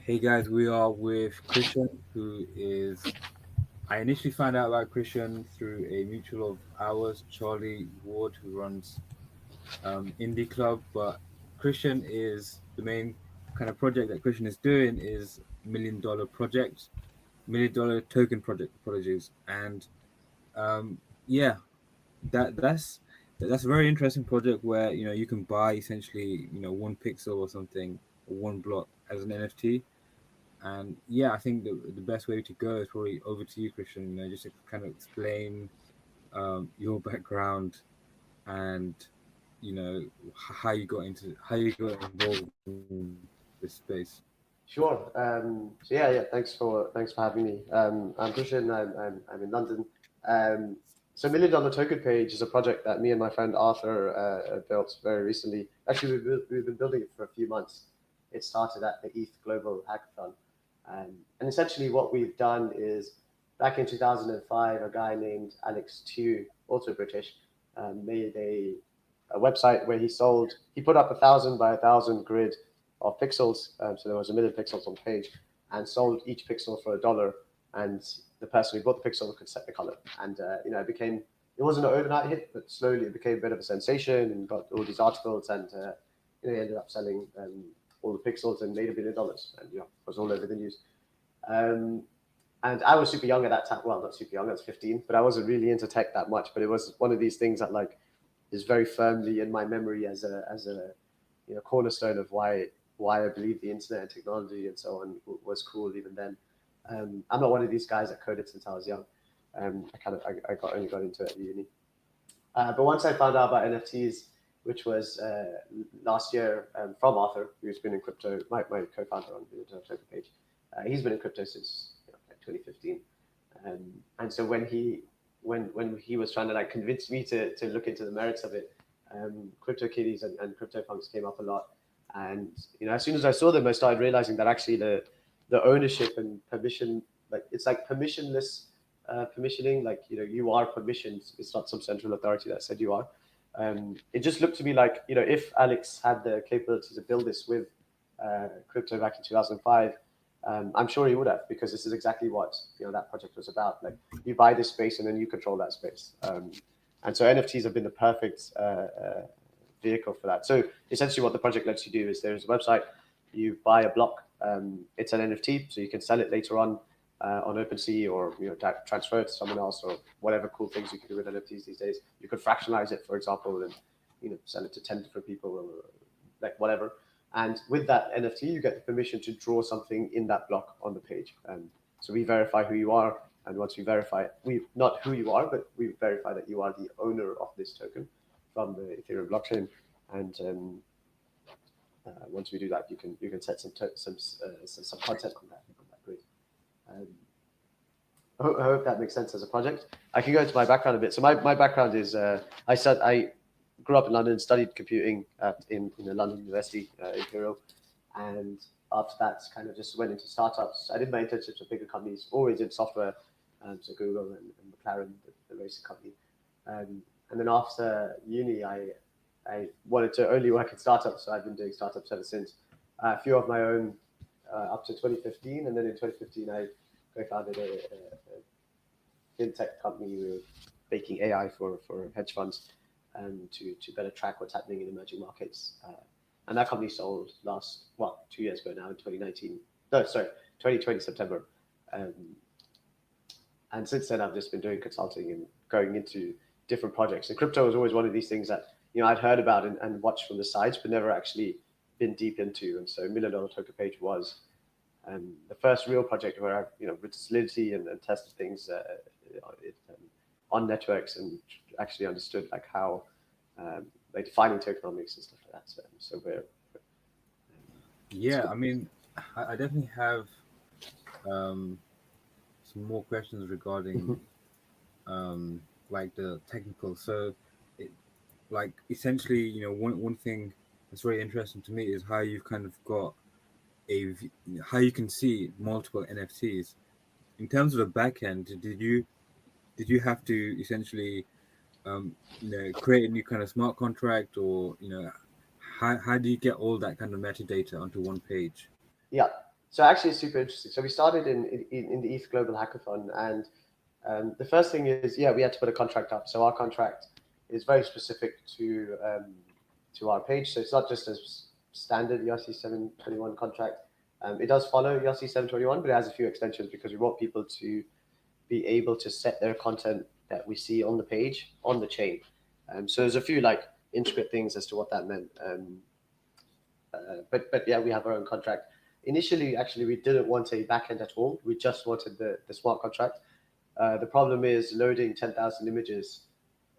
Hey guys, we are with Krishan, who is. I initially found out about Krishan through a mutual of ours, Charlie Ward, who runs Indie Club. But Krishan is the main kind of project that Krishan is doing is $1 million project, $1 million token project. Apologies, and um, yeah, that's a very interesting project where you can buy essentially one pixel or something or one block as an NFT. And yeah, I think the best way to go is probably over to you, Christian. Just to kind of explain your background and how you got involved in this space. Sure. So thanks for having me. I'm Krishan. I'm in London. Um, so $1 Million Token Page is a project that me and my friend Arthur built very recently. Actually, we've been building it for a few months. It started at the ETH Global Hackathon, and essentially what we've done is back in 2005, a guy named Alex Tew, also British, made a website where he put up 1,000 by 1,000 grid of pixels. So there was 1 million pixels on the page, and sold each pixel for $1. And the person who bought the pixel could set the color. And it wasn't an overnight hit, but slowly it became a bit of a sensation and got all these articles. And he ended up selling all the pixels and made $1 billion. And it was all over the news. Um, and I was super young at that time. Well, not super young. I was 15, but I wasn't really into tech that much. But it was one of these things that is very firmly in my memory as a cornerstone of why I believe the internet and technology and so on was cool even then. I'm not one of these guys that coded since I was young. I only got into it at uni. But once I found out about NFTs, which was last year, from Arthur, who's been in crypto, my co-founder on the token page, he's been in crypto since like 2015. And so when he was trying to convince me to look into the merits of it, crypto kitties and crypto punks came up a lot. And as soon as I saw them, I started realizing that actually the ownership and permission, it's like permissionless permissioning. You are permissioned. It's not some central authority that said you are. It just looked to me like if Alex had the capability to build this with crypto back in 2005, I'm sure he would have, because this is exactly what that project was about. Like, you buy this space and then you control that space. And so NFTs have been the perfect vehicle for that. So essentially, what the project lets you do is there's a website, you buy a block, it's an NFT, so you can sell it later on OpenSea, or transfer it to someone else, or whatever cool things you can do with NFTs these days. You could fractionalize it, for example, and sell it to 10 different people, or like whatever. And with that NFT, you get the permission to draw something in that block on the page. So we verify who you are, and once we verify, we not who you are, but we verify that you are the owner of this token from the Ethereum blockchain. And once we do that, you can set some content on that grid. Um, I hope that makes sense as a project. I can go into my background a bit. So my background is I grew up in London, studied computing in the London University, Imperial, and after that kind of just went into startups. I did my internships with bigger companies, always in software, so Google and McLaren, the racing company. And then after uni, I wanted to only work in startups, so I've been doing startups ever since. A few of my own up to 2015, and then in 2015 I co-founded a fintech company. We were making AI for hedge funds to better track what's happening in emerging markets. And that company sold 2 years ago now, in 2019. No, sorry, 2020 September. Um, and since then, I've just been doing consulting and going into different projects. And crypto was always one of these things that I'd heard about and watched from the sides, but never actually been deep into. And so $1 Million Token Page was the first real project where I, with Solidity and tested things on networks, and actually understood how defining tokenomics and stuff like that. So Yeah, I mean, I definitely have um, some more questions regarding like the technical. So, it, like essentially, one thing that's very interesting to me is how you've kind of got how you can see multiple NFTs. In terms of the back end, did you have to essentially create a new kind of smart contract, or how do you get all that kind of metadata onto one page? yeah. So actually, it's super interesting. So we started in the ETH Global Hackathon, and the first thing is, yeah, we had to put a contract up. So our contract is very specific to our page. So it's not just a standard ERC 721 contract. It does follow ERC 721, but it has a few extensions because we want people to be able to set their content that we see on the page on the chain. So there's a few like intricate things as to what that meant. But yeah, we have our own contract. Initially, actually, we didn't want a backend at all. We just wanted the smart contract. The problem is loading 10,000 images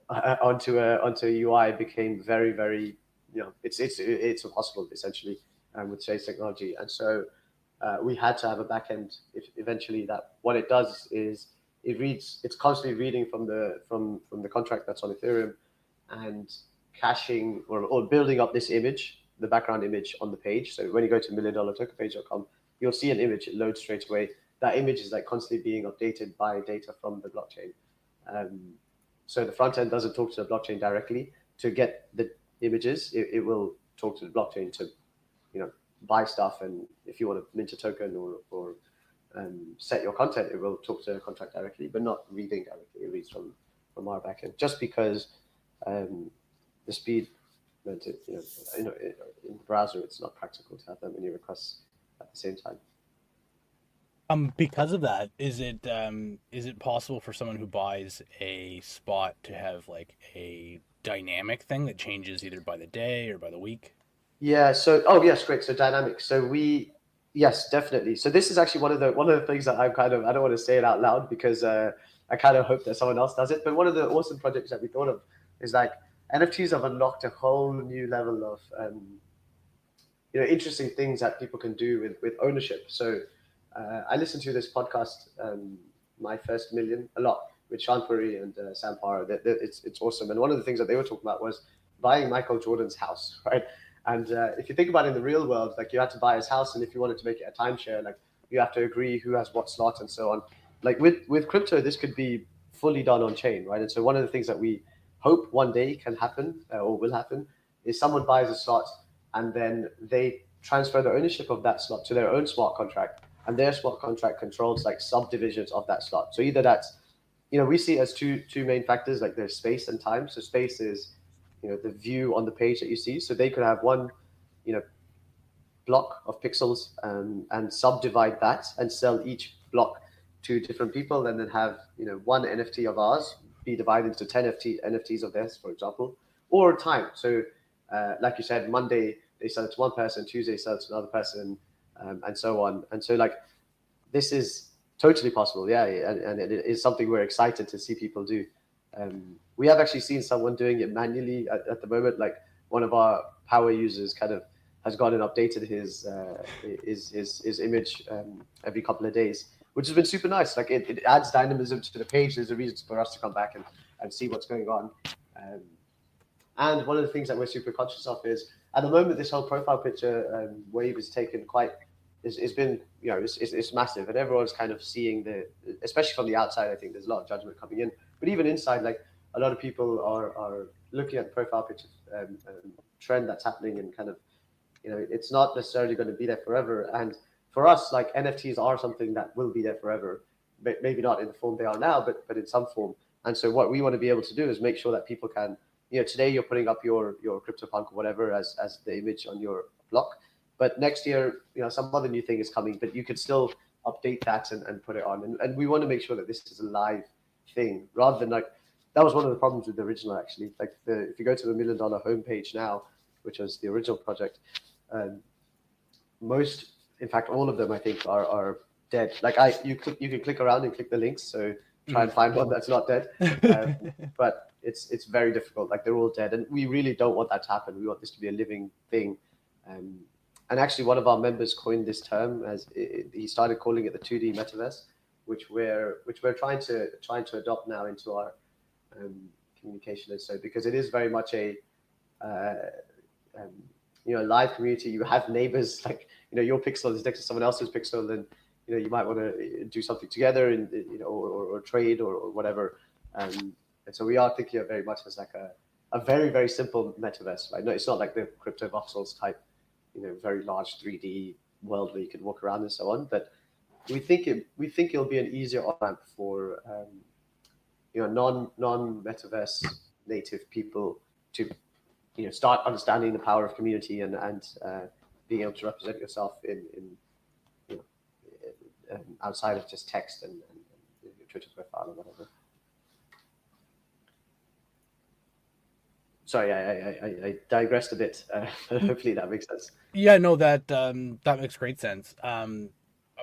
onto a UI became very, very, it's impossible essentially with today's technology. And so we had to have a backend. If eventually, that what it does is it's constantly reading from the contract that's on Ethereum and caching or building up this image, the background image on the page. So when you go to milliondollartokenpage.com, you'll see an image. It loads straight away. That image is like constantly being updated by data from the blockchain. So the front end doesn't talk to the blockchain directly to get the images. It will talk to the blockchain to, buy stuff. And if you want to mint a token or set your content, it will talk to the contract directly, but not reading directly. It reads from our backend, just because the speed meant it. In the browser, it's not practical to have that many requests at the same time. Because of that, is it possible for someone who buys a spot to have like a dynamic thing that changes either by the day or by the week? Yeah. So, yes, great. So dynamic. So yes, definitely. So this is actually one of the things that I don't want to say it out loud because I kind of hope that someone else does it. But one of the awesome projects that we thought of is like NFTs have unlocked a whole new level of interesting things that people can do with ownership. So I listened to this podcast, My First Million, a lot with Sean Puri and Sam Parra. It's awesome. And one of the things that they were talking about was buying Michael Jordan's house, right? And if you think about it in the real world, like you had to buy his house, and if you wanted to make it a timeshare, like you have to agree who has what slot and so on. Like with crypto, this could be fully done on chain, right? And so one of the things that we hope one day can happen or will happen is someone buys a slot and then they transfer the ownership of that slot to their own smart contract, and their smart contract controls like subdivisions of that slot. So either that's, we see it as two main factors, like there's space and time. So space is, the view on the page that you see. So they could have one, block of pixels and subdivide that and sell each block to different people, and then have, one NFT of ours be divided into 10 NFTs of theirs, for example, or time. So like you said, Monday they sell it to one person, Tuesday sell it to another person, and so on. And so like this is totally possible, yeah, and it is something we're excited to see people do. We have actually seen someone doing it manually at the moment. Like one of our power users kind of has gone and updated his image every couple of days, which has been super nice. Like it adds dynamism to the page. There's a reason for us to come back and see what's going on. And one of the things that we're super conscious of is at the moment, this whole profile picture wave is taken quite, it's been, it's massive, and everyone's kind of seeing especially from the outside, I think there's a lot of judgment coming in, but even inside, like a lot of people are looking at the profile picture trend that's happening, and kind of, it's not necessarily going to be there forever. And for us, like NFTs are something that will be there forever, but maybe not in the form they are now, but in some form. And so what we want to be able to do is make sure that people can, today you're putting up your CryptoPunk or whatever as the image on your block, but next year, some other new thing is coming, but you could still update that and put it on. And we want to make sure that this is a live thing, rather than like, that was one of the problems with the original, actually. Like if you go to the $1 Million homepage now, which was the original project, most, in fact, all of them, I think, are dead. Like you can click around and click the links, so try and find one that's not dead. But it's very difficult. Like they're all dead, and we really don't want that to happen. We want this to be a living thing. And actually, one of our members coined this term as he started calling it the 2D metaverse, which we're trying to adopt now into our communication. And so, because it is very much a live community. You have neighbors, like your pixel is next to someone else's pixel, and you might want to do something together, and or trade or whatever. And so we are thinking of very much as like a very, very simple metaverse, right? No, it's not like the crypto voxels type, very large 3D world where you can walk around and so on. But we think it'll be an easier on ramp for non metaverse native people to start understanding the power of community and being able to represent yourself in outside of just text and your Twitter profile or whatever. Sorry, I digressed a bit. Hopefully that makes sense. Yeah, no, that makes great sense. I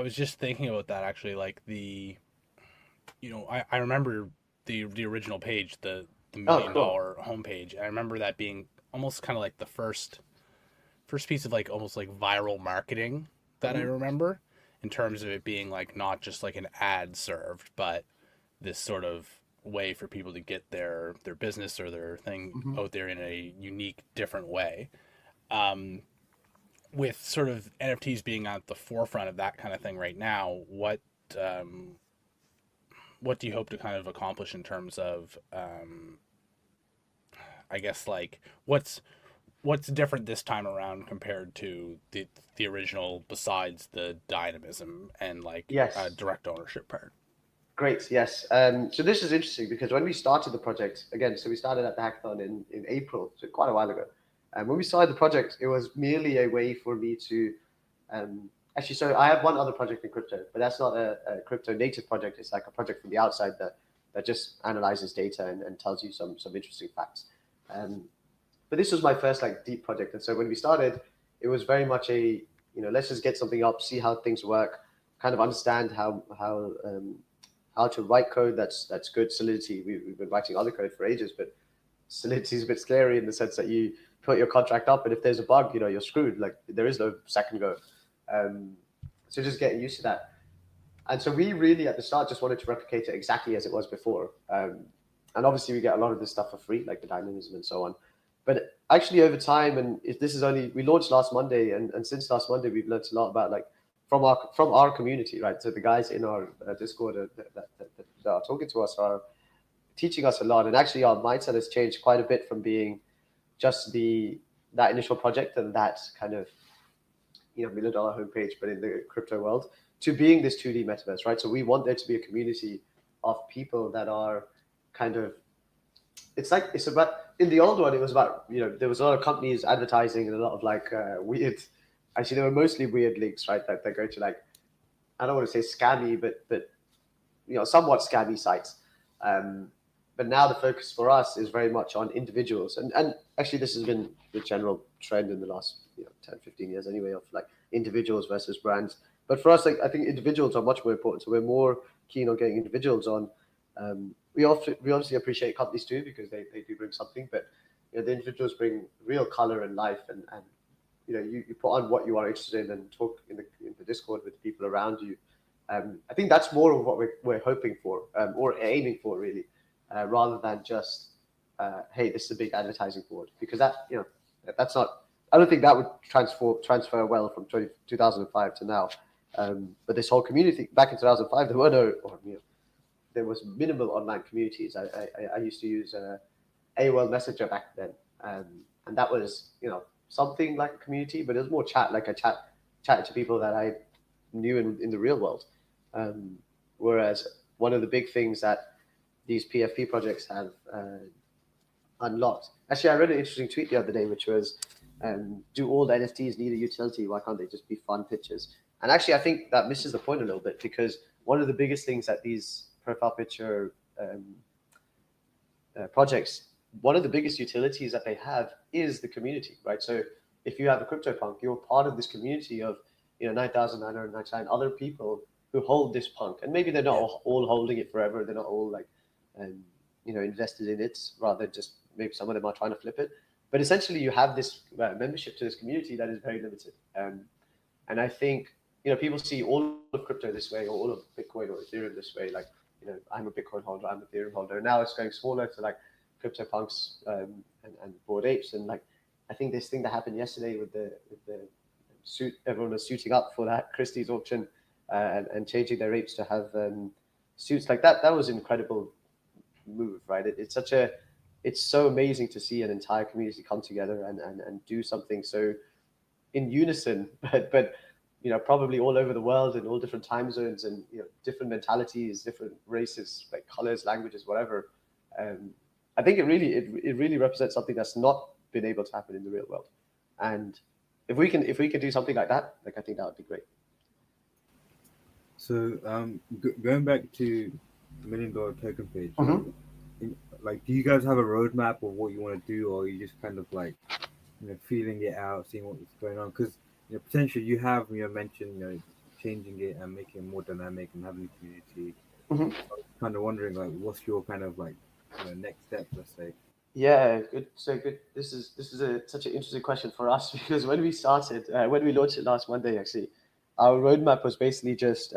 was just thinking about that actually, like I remember the original page, the $1 million cool. homepage. I remember that being almost kind of like the first piece of like almost like viral marketing that I remember, in terms of it being like not just like an ad served, but this sort of way for people to get their business or their thing out there in a unique, different way. With sort of NFTs being at the forefront of that kind of thing right now, what do you hope to kind of accomplish in terms of, I guess, like what's different this time around compared to the original, besides the dynamism and like Yes. direct ownership part? Great, yes. So this is interesting because when we started the project, again, so we started at the hackathon in April, so quite a while ago. And when we started the project, it was merely a way for me to actually, so I have one other project in crypto, but that's not a crypto native project. It's like a project from the outside that just analyzes data and tells you some interesting facts. But this was my first like deep project. And so when we started, it was very much a, let's just get something up, see how things work, kind of understand how to write code that's good. Solidity, we've been writing other code for ages, but Solidity is a bit scary in the sense that you put your contract up, and if there's a bug, you're screwed. Like there is no second go. So just getting used to that. And so we really at the start just wanted to replicate it exactly as it was before. And obviously we get a lot of this stuff for free, like the dynamism and so on. But actually over time, and we launched last Monday, and since last Monday we've learned a lot about like from our community, right? So the guys in our Discord that are talking to us are teaching us a lot, and actually our mindset has changed quite a bit from being just that initial project and that kind of $1 million homepage, but in the crypto world, to being this 2D metaverse, right? So we want there to be a community of people that are kind of, it's about, in the old one, it was about, there was a lot of companies advertising and a lot of like weird, actually there were mostly weird links, right? That go to like, I don't want to say scammy, but somewhat scammy sites. But now the focus for us is very much on individuals. And actually this has been the general trend in the last 10, 15 years anyway, of like individuals versus brands. But for us, like, I think individuals are much more important. So we're more keen on getting individuals on. We obviously appreciate companies too, because they do bring something, but the individuals bring real color and life, and you put on what you are interested in and talk in the Discord with the people around you. I think that's more of what we're hoping for, or aiming for really, rather than just hey, this is a big advertising board, because that's not. I don't think that would transfer well from 2005 to now. But this whole community back in 2005, there was minimal online communities. I used to use AOL Messenger back then, and that was something like a community, but it was more chat, like I chatted to people that I knew in the real world. Whereas one of the big things that these PFP projects have unlocked. Actually, I read an interesting tweet the other day, which was, do all the NFTs need a utility? Why can't they just be fun pictures? And actually, I think that misses the point a little bit, because one of the biggest things that these profile picture projects, one of the biggest utilities that they have is the community, right? So if you have a CryptoPunk, you're part of this community of 9,999 other people who hold this punk, and maybe they're not all holding it forever. They're not all like invested in it. Rather, just maybe some of them are trying to flip it. But essentially, you have this membership to this community that is very limited. And I think people see all of crypto this way, or all of Bitcoin or Ethereum this way. Like I'm a Bitcoin holder, I'm an Ethereum holder. And now it's going smaller to like CryptoPunks and Bored Apes. And like I think this thing that happened yesterday with the suit, everyone was suiting up for that Christie's auction and changing their apes to have suits like that. That was an incredible move, right? It's so amazing to see an entire community come together and do something so in unison, but probably all over the world in all different time zones and different mentalities, different races, like colors, languages, whatever. I think it really represents something that's not been able to happen in the real world. And if we can do something like that, like I think that would be great. So going back to $1 million token page, Mm-hmm. like, do you guys have a roadmap of what you want to do, or are you just kind of like, feeling it out, seeing what's going on? Because potentially you have mentioned changing it and making it more dynamic and having a community. Mm-hmm. I was kind of wondering, like, what's your kind of like next step, let's say. Yeah, good. So good. This is such an interesting question for us because when we started, when we launched it last Monday, actually, our roadmap was basically just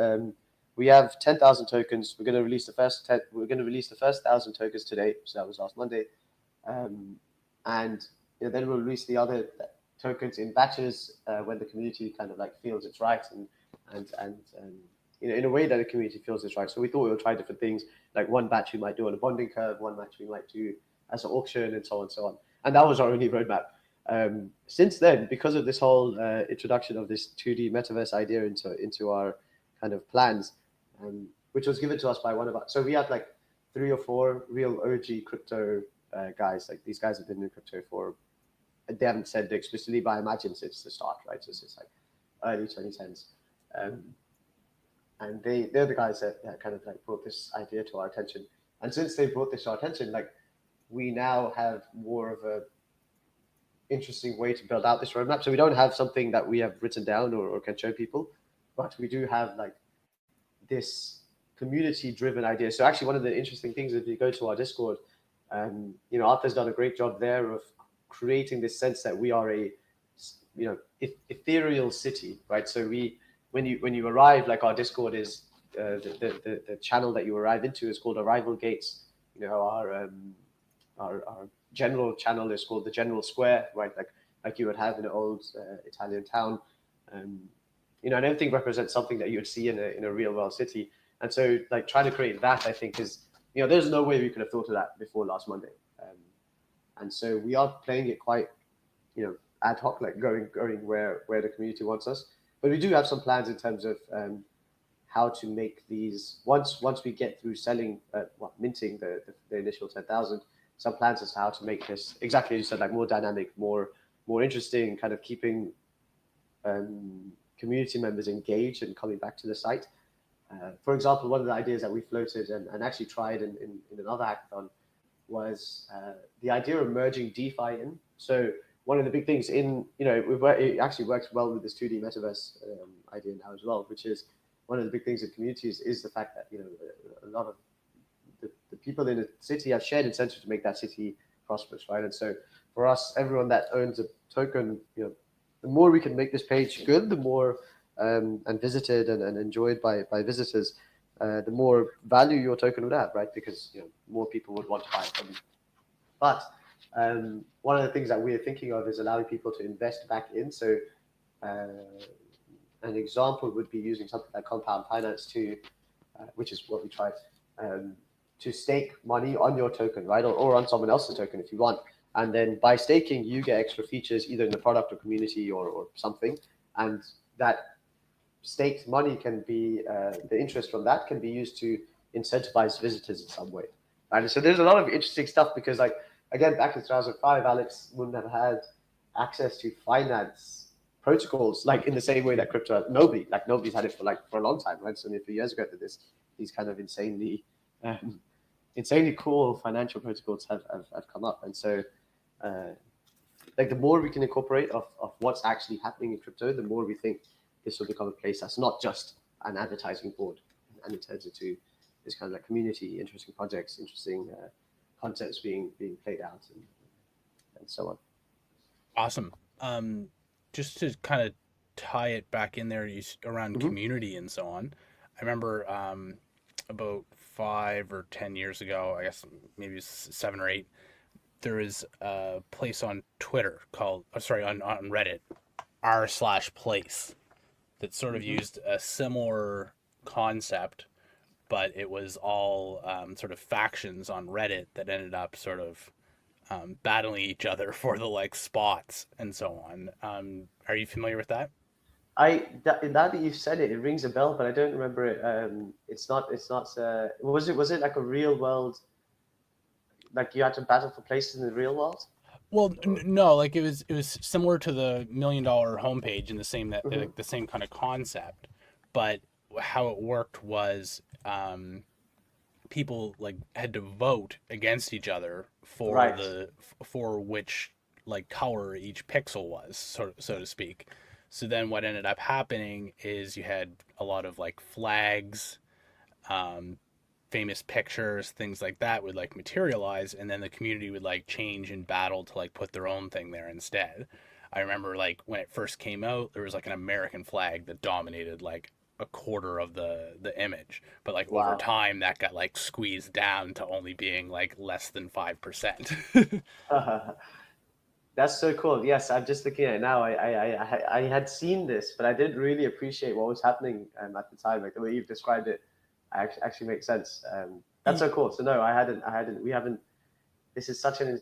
we have 10,000 tokens. We're going to release the first 10. We're going to release the first 1,000 tokens today. So that was last Monday, and then we'll release the other tokens in batches when the community kind of like feels it's right and in a way that the community feels it's right. So we thought we would try different things. Like one batch we might do on a bonding curve, one batch we might do as an auction, and so on and so on. And that was our only roadmap. Since then, because of this whole introduction of this 2D metaverse idea into our kind of plans, which was given to us by one of our, so we had like 3 or 4 real OG crypto guys. Like these guys have been in crypto for, they haven't said explicitly, but I imagine since the start, right? So it's like early 2010s. And they're the guys that kind of like brought this idea to our attention. And since they brought this to our attention, like we now have more of a interesting way to build out this roadmap. So we don't have something that we have written down or can show people, but we do have like this community-driven idea. So actually, one of the interesting things, if you go to our Discord, Arthur's done a great job there of creating this sense that we are a ethereal city, right? So when you arrive, like our Discord is the channel that you arrive into is called Arrival Gates. Our general channel is called the General Square, right? Like you would have in an old Italian town. And everything represents something that you would see in a real world city. And so, like, trying to create that, I think, is there's no way we could have thought of that before last Monday. And so we are playing it quite ad hoc, like going where the community wants us. But we do have some plans in terms of how to make these once we get through selling, minting the initial 10,000. Some plans as to how to make this exactly as you said, like more dynamic, more interesting, kind of keeping community members engaged and coming back to the site. For example, one of the ideas that we floated and actually tried in another hackathon was the idea of merging DeFi in. So one of the big things it actually works well with this 2D metaverse idea now as well, which is one of the big things in communities is the fact that a lot of the people in the city have shared incentives to make that city prosperous, right? And so for us, everyone that owns a token, the more we can make this page good, the more and visited and enjoyed by visitors, the more value your token would have, right? Because more people would want to buy it from you. But one of the things that we're thinking of is allowing people to invest back in. So an example would be using something like compound finance which is what we tried, to stake money on your token, right? Or on someone else's token if you want. And then by staking, you get extra features either in the product or community or something. And that staked money can be, the interest from that can be used to incentivize visitors in some way. Right? So there's a lot of interesting stuff because, like, again, back in 2005, Alex wouldn't have had access to finance protocols like in the same way that crypto had. Nobody's had it for a long time, right? So only a few years ago that these kind of insanely cool financial protocols have come up. And so like the more we can incorporate of what's actually happening in crypto, the more we think this will become a place that's not just an advertising board, and it turns into this kind of like community, interesting projects, interesting concepts being played out, and so on. Awesome. Just to kind of tie it back in there around Mm-hmm. community and so on. I remember about 5 or 10 years ago, I guess maybe 7 or 8, there is a place on Twitter called, on Reddit, r/place, that sort of Mm-hmm. used a similar concept, but it was all sort of factions on Reddit that ended up sort of battling each other for the like spots and so on. Are you familiar with that? Now that you've said it, it rings a bell, but I don't remember it. It's not. It's not. Was it like a real world? Like you had to battle for places in the real world? Well, no, like it was similar to the $1 million homepage in the same that Hmm. like the same kind of concept, but how it worked was people like had to vote against each other for Right. the for which like color each pixel was, so to speak. So then what ended up happening is you had a lot of like flags, um, famous pictures, things like that would like materialize, and then the community would like change and battle to like put their own thing there instead. I remember like when it first came out, there was like an American flag that dominated like a quarter of the image, but like over Wow. time that got like squeezed down to only being like less than 5%. That's so cool. Yes, I'm just looking at it now. I had seen this, but I didn't really appreciate what was happening at the time. Like the way you've described it, actually makes sense. That's so cool. So no, I hadn't. We haven't. This is such an.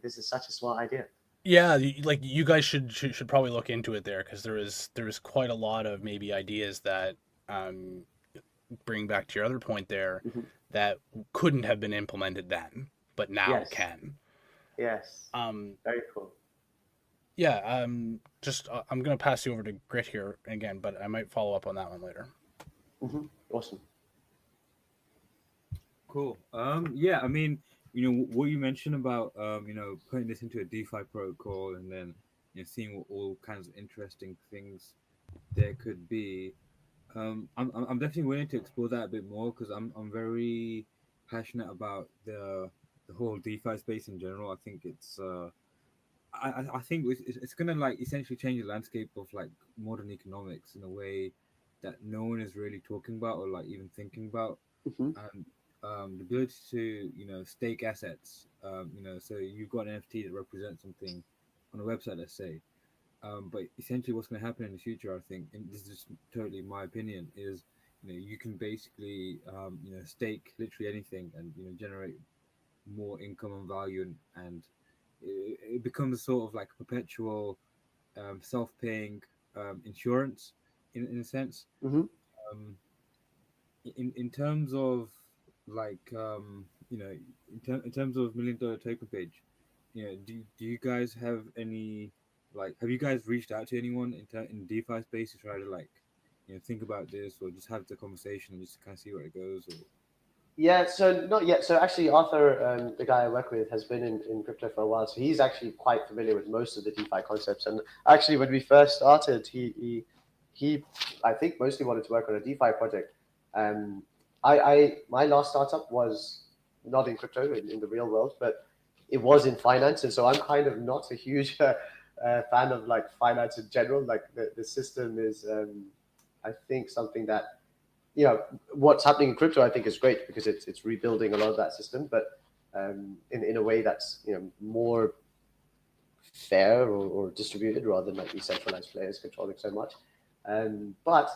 This is such a smart idea. Yeah, like you guys should probably look into it there because there was quite a lot of maybe ideas that um bring back to your other point there Hmm. that couldn't have been implemented then, but now Yes. can. Yes. Um, Very cool. yeah, just I'm gonna pass you over to Grit here again, but I might follow up on that one later. Awesome. Cool. Yeah, I mean, what you mentioned about putting this into a DeFi protocol and then seeing what all kinds of interesting things there could be. I'm definitely willing to explore that a bit more because I'm very passionate about the whole DeFi space in general. I think I think it's gonna like essentially change the landscape of like modern economics in a way that no one is really talking about or like even thinking about. Hmm. And the ability to stake assets. So you've got an NFT that represents something on a website, let's say. But essentially, what's going to happen in the future, I think, and this is just totally my opinion, is you can basically stake literally anything and generate more income and value, and it becomes sort of like a perpetual self-paying insurance in a sense. Hmm. Um, in terms of like in terms of $1 million token page, do you guys have any like have you guys reached out to anyone in DeFi space to try to like think about this or just have the conversation and just kind of see where it goes or Yeah, so not yet. So actually, Arthur, the guy I work with, has been in crypto for a while, so he's actually quite familiar with most of the DeFi concepts. And actually, when we first started, he I think mostly wanted to work on a DeFi project. Um, my last startup was not in crypto in the real world, but it was in finance, and so I'm kind of not a huge fan of like finance in general. Like the system is, I think, something that what's happening in crypto I think is great because it's rebuilding a lot of that system, but in a way that's more fair or distributed rather than like these centralized players controlling so much. But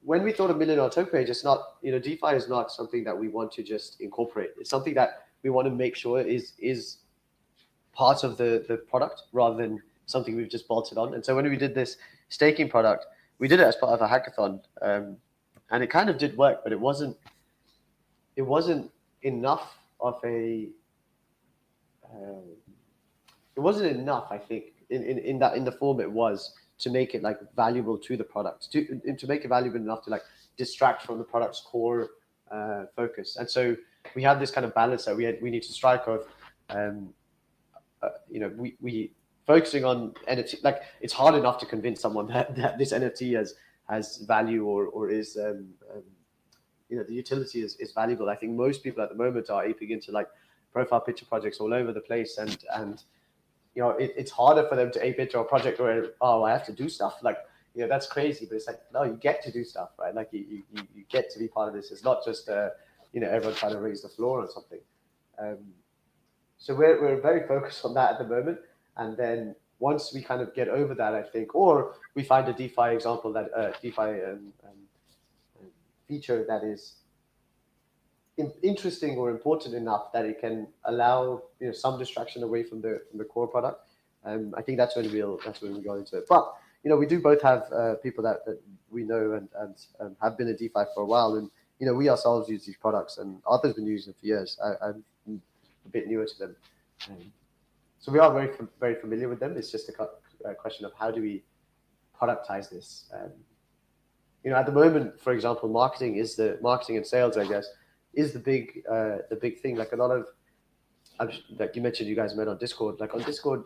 when we thought of million dollar token page, it's not DeFi is not something that we want to just incorporate. It's something that we want to make sure is part of the product rather than something we've just bolted on. And so when we did this staking product, we did it as part of a hackathon, and it kind of did work, but it wasn't enough of a uh, it wasn't enough. I think in the form it was to make it like valuable to the product, to make it valuable enough to like distract from the product's core focus. And so we have this kind of balance that we need to strike of um, we focusing on NFT. Like it's hard enough to convince someone that this NFT has value or is the utility is valuable. I think most people at the moment are aping into like profile picture projects all over the place, and it's harder for them to ape into a project where I have to do stuff like that's crazy, but it's like no, you get to do stuff, right? Like you get to be part of this. It's not just everyone trying to raise the floor or something. Um, so we're very focused on that at the moment, and then once we kind of get over that, I think, or we find a DeFi example that DeFi feature that is interesting or important enough that it can allow some distraction away from the core product. I think that's when we go into it. But we do both have people that we know and have been in DeFi for a while, and we ourselves use these products, and Arthur's been using them for years. I'm a bit newer to them, so we are very familiar with them. It's just a question of how do we productize this. At the moment, for example, marketing and sales, I guess, is the big thing. Like a lot of, like you mentioned, you guys met on Discord. Like on Discord,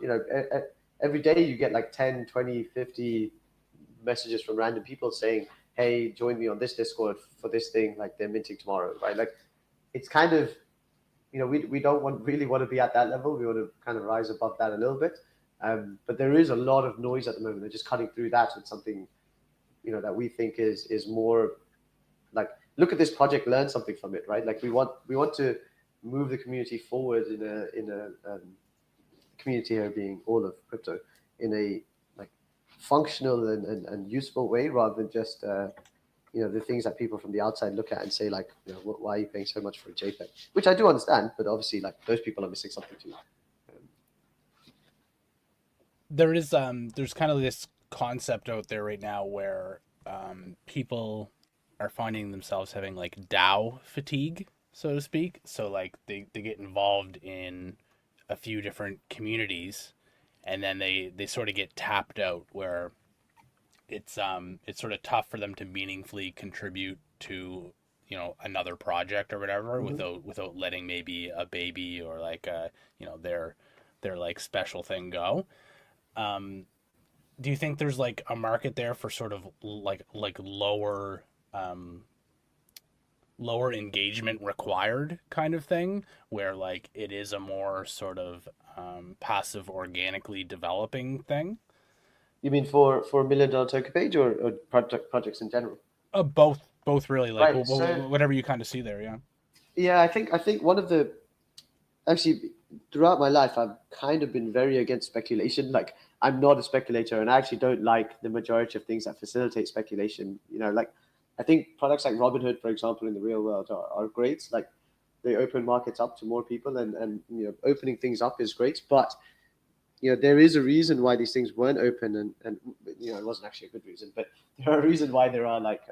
every day you get like 10, 20, 50 messages from random people saying, hey, join me on this Discord for this thing, like they're minting tomorrow, right? Like it's kind of, we don't really want to be at that level. We want to kind of rise above that a little bit. But there is a lot of noise at the moment. They're just cutting through that with something, that we think is more like, look at this project, learn something from it, right? Like we want to move the community forward in a community here being all of crypto in a like functional and useful way, rather than just the things that people from the outside look at and say like, why are you paying so much for a JPEG? Which I do understand, but obviously like those people are missing something too. There's kind of this concept out there right now where people are finding themselves having like DAO fatigue, so to speak. So like they get involved in a few different communities, and then they sort of get tapped out, where it's sort of tough for them to meaningfully contribute to another project or whatever, without letting maybe a baby or like their like special thing go. Do you think there's like a market there for sort of like lower engagement required kind of thing, where like it is a more sort of passive, organically developing thing? You mean for $1 million token page or projects in general? Both really, like Right. So whatever you kind of see there. Yeah. yeah, I think one of the actually throughout my life I've kind of been very against speculation. Like I'm not a speculator, and I actually don't like the majority of things that facilitate speculation. Like I think products like Robinhood, for example, in the real world are great. Like they open markets up to more people, and opening things up is great. But there is a reason why these things weren't open, and it wasn't actually a good reason, but there are a reason why there are like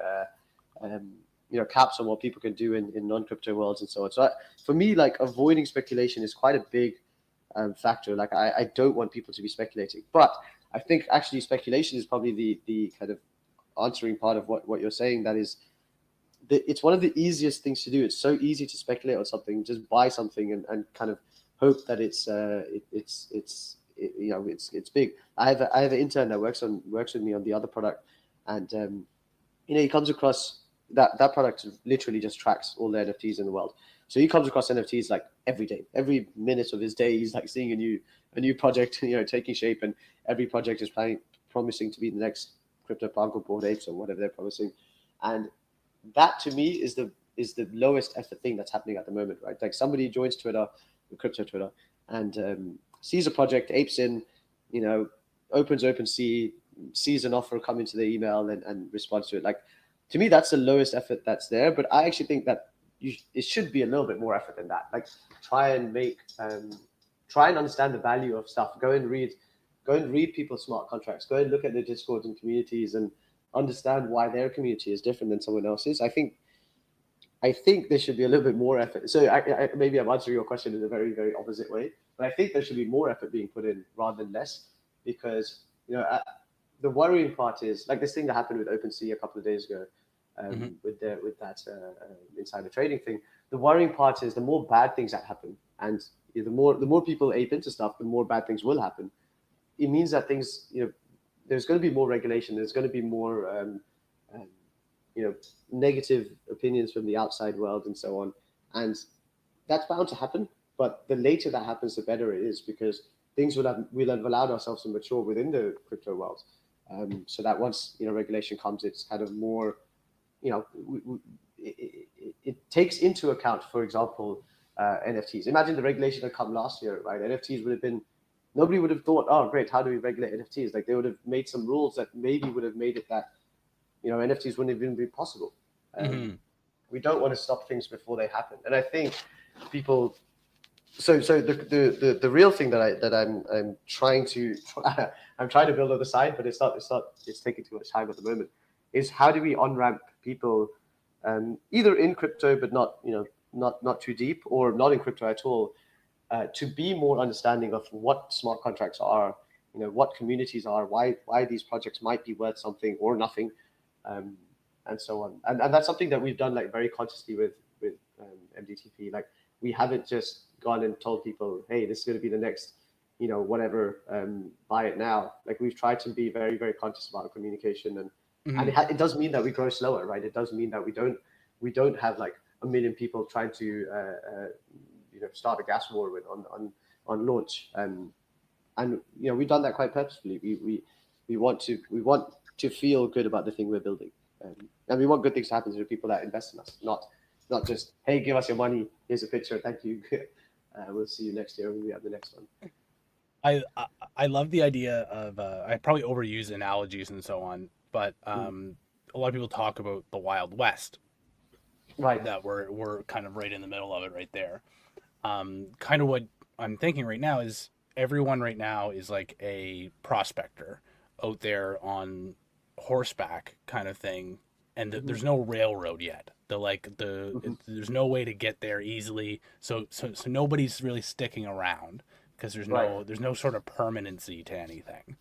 caps on what people can do in non-crypto worlds and so on. So for me, like avoiding speculation is quite a big factor. Like I don't want people to be speculating, but I think actually speculation is probably the kind of answering part of what you're saying. That is, it's one of the easiest things to do. It's so easy to speculate on something, just buy something and kind of hope that it's big. I have an intern that works with me on the other product, and he comes across that product literally just tracks all the NFTs in the world. So he comes across NFTs like every day, every minute of his day. He's like seeing a new project, taking shape, and every project is promising to be the next CryptoPunk or Bored Apes or whatever they're promising. And that to me is the lowest effort thing that's happening at the moment, right? Like somebody joins Twitter, crypto Twitter, and sees a project, apes in, opens OpenSea, sees an offer come into the email and responds to it. Like to me, that's the lowest effort that's there. But I actually think that it should be a little bit more effort than that. Like try and understand the value of stuff. Go and read people's smart contracts. Go and look at the Discords and communities and understand why their community is different than someone else's. I think there should be a little bit more effort. So maybe I'm answering your question in a very, very opposite way, but I think there should be more effort being put in rather than less, because the worrying part is like this thing that happened with OpenSea a couple of days ago, with that insider trading thing. The worrying part is the more bad things that happen, and the more people ape into stuff, the more bad things will happen. It means that things, there's going to be more regulation. There's going to be more negative opinions from the outside world and so on, and that's bound to happen. But the later that happens, the better it is, because things we'll have allowed ourselves to mature within the crypto world, so that once regulation comes, it's kind of more, it takes into account, for example, NFTs. Imagine the regulation that come last year, right? NFTs would have been, nobody would have thought, oh great, how do we regulate NFTs? Like they would have made some rules that maybe would have made it that NFTs wouldn't even be possible. We don't want to stop things before they happen. And I think people So the real thing that I'm trying to I'm trying to build on the side, but it's taking too much time at the moment. Is how do we on ramp people, either in crypto but not not too deep, or not in crypto at all, to be more understanding of what smart contracts are, what communities are, why these projects might be worth something or nothing, um, and so on. And that's something that we've done like very consciously with MDTP. Like we haven't just gone and told people, hey, this is going to be the next, whatever, buy it now. Like we've tried to be very, very conscious about our communication, and it does mean that we grow slower, right? It does mean that we don't have like a million people trying to start a gas war with on launch, and we've done that quite purposefully. We want to feel good about the thing we're building, and we want good things to happen to the people that invest in us, not just, hey, give us your money, here's a picture, thank you. We'll see you next year when we have the next one. I love the idea of I probably overuse analogies and so on, but a lot of people talk about the Wild West, Right. that we're kind of right in the middle of it right there. Kind of what I'm thinking right now is everyone right now is like a prospector out there on horseback kind of thing, and there's no railroad yet. There's no way to get there easily, so nobody's really sticking around because there's no sort of permanency to anything,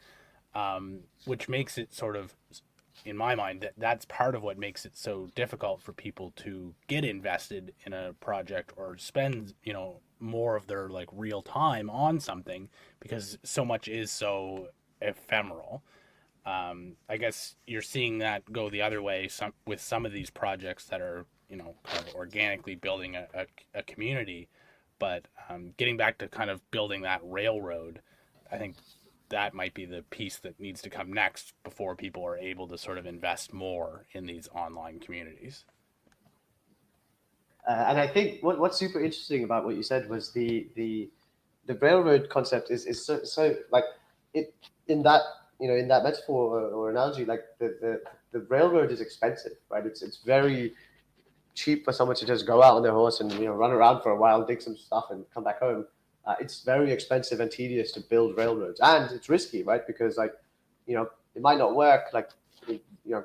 which makes it sort of, in my mind, that's part of what makes it so difficult for people to get invested in a project or spend more of their like real time on something, because so much is so ephemeral. I guess you're seeing that go the other way with some of these projects that are kind of organically building a community, but getting back to kind of building that railroad, I think that might be the piece that needs to come next before people are able to sort of invest more in these online communities. And I think what's super interesting about what you said was the railroad concept is so like it in that in that metaphor or analogy, like the railroad is expensive, right? It's very cheap for someone to just go out on their horse and run around for a while, dig some stuff, and come back home. It's very expensive and tedious to build railroads, and it's risky, right? Because like it might not work. Like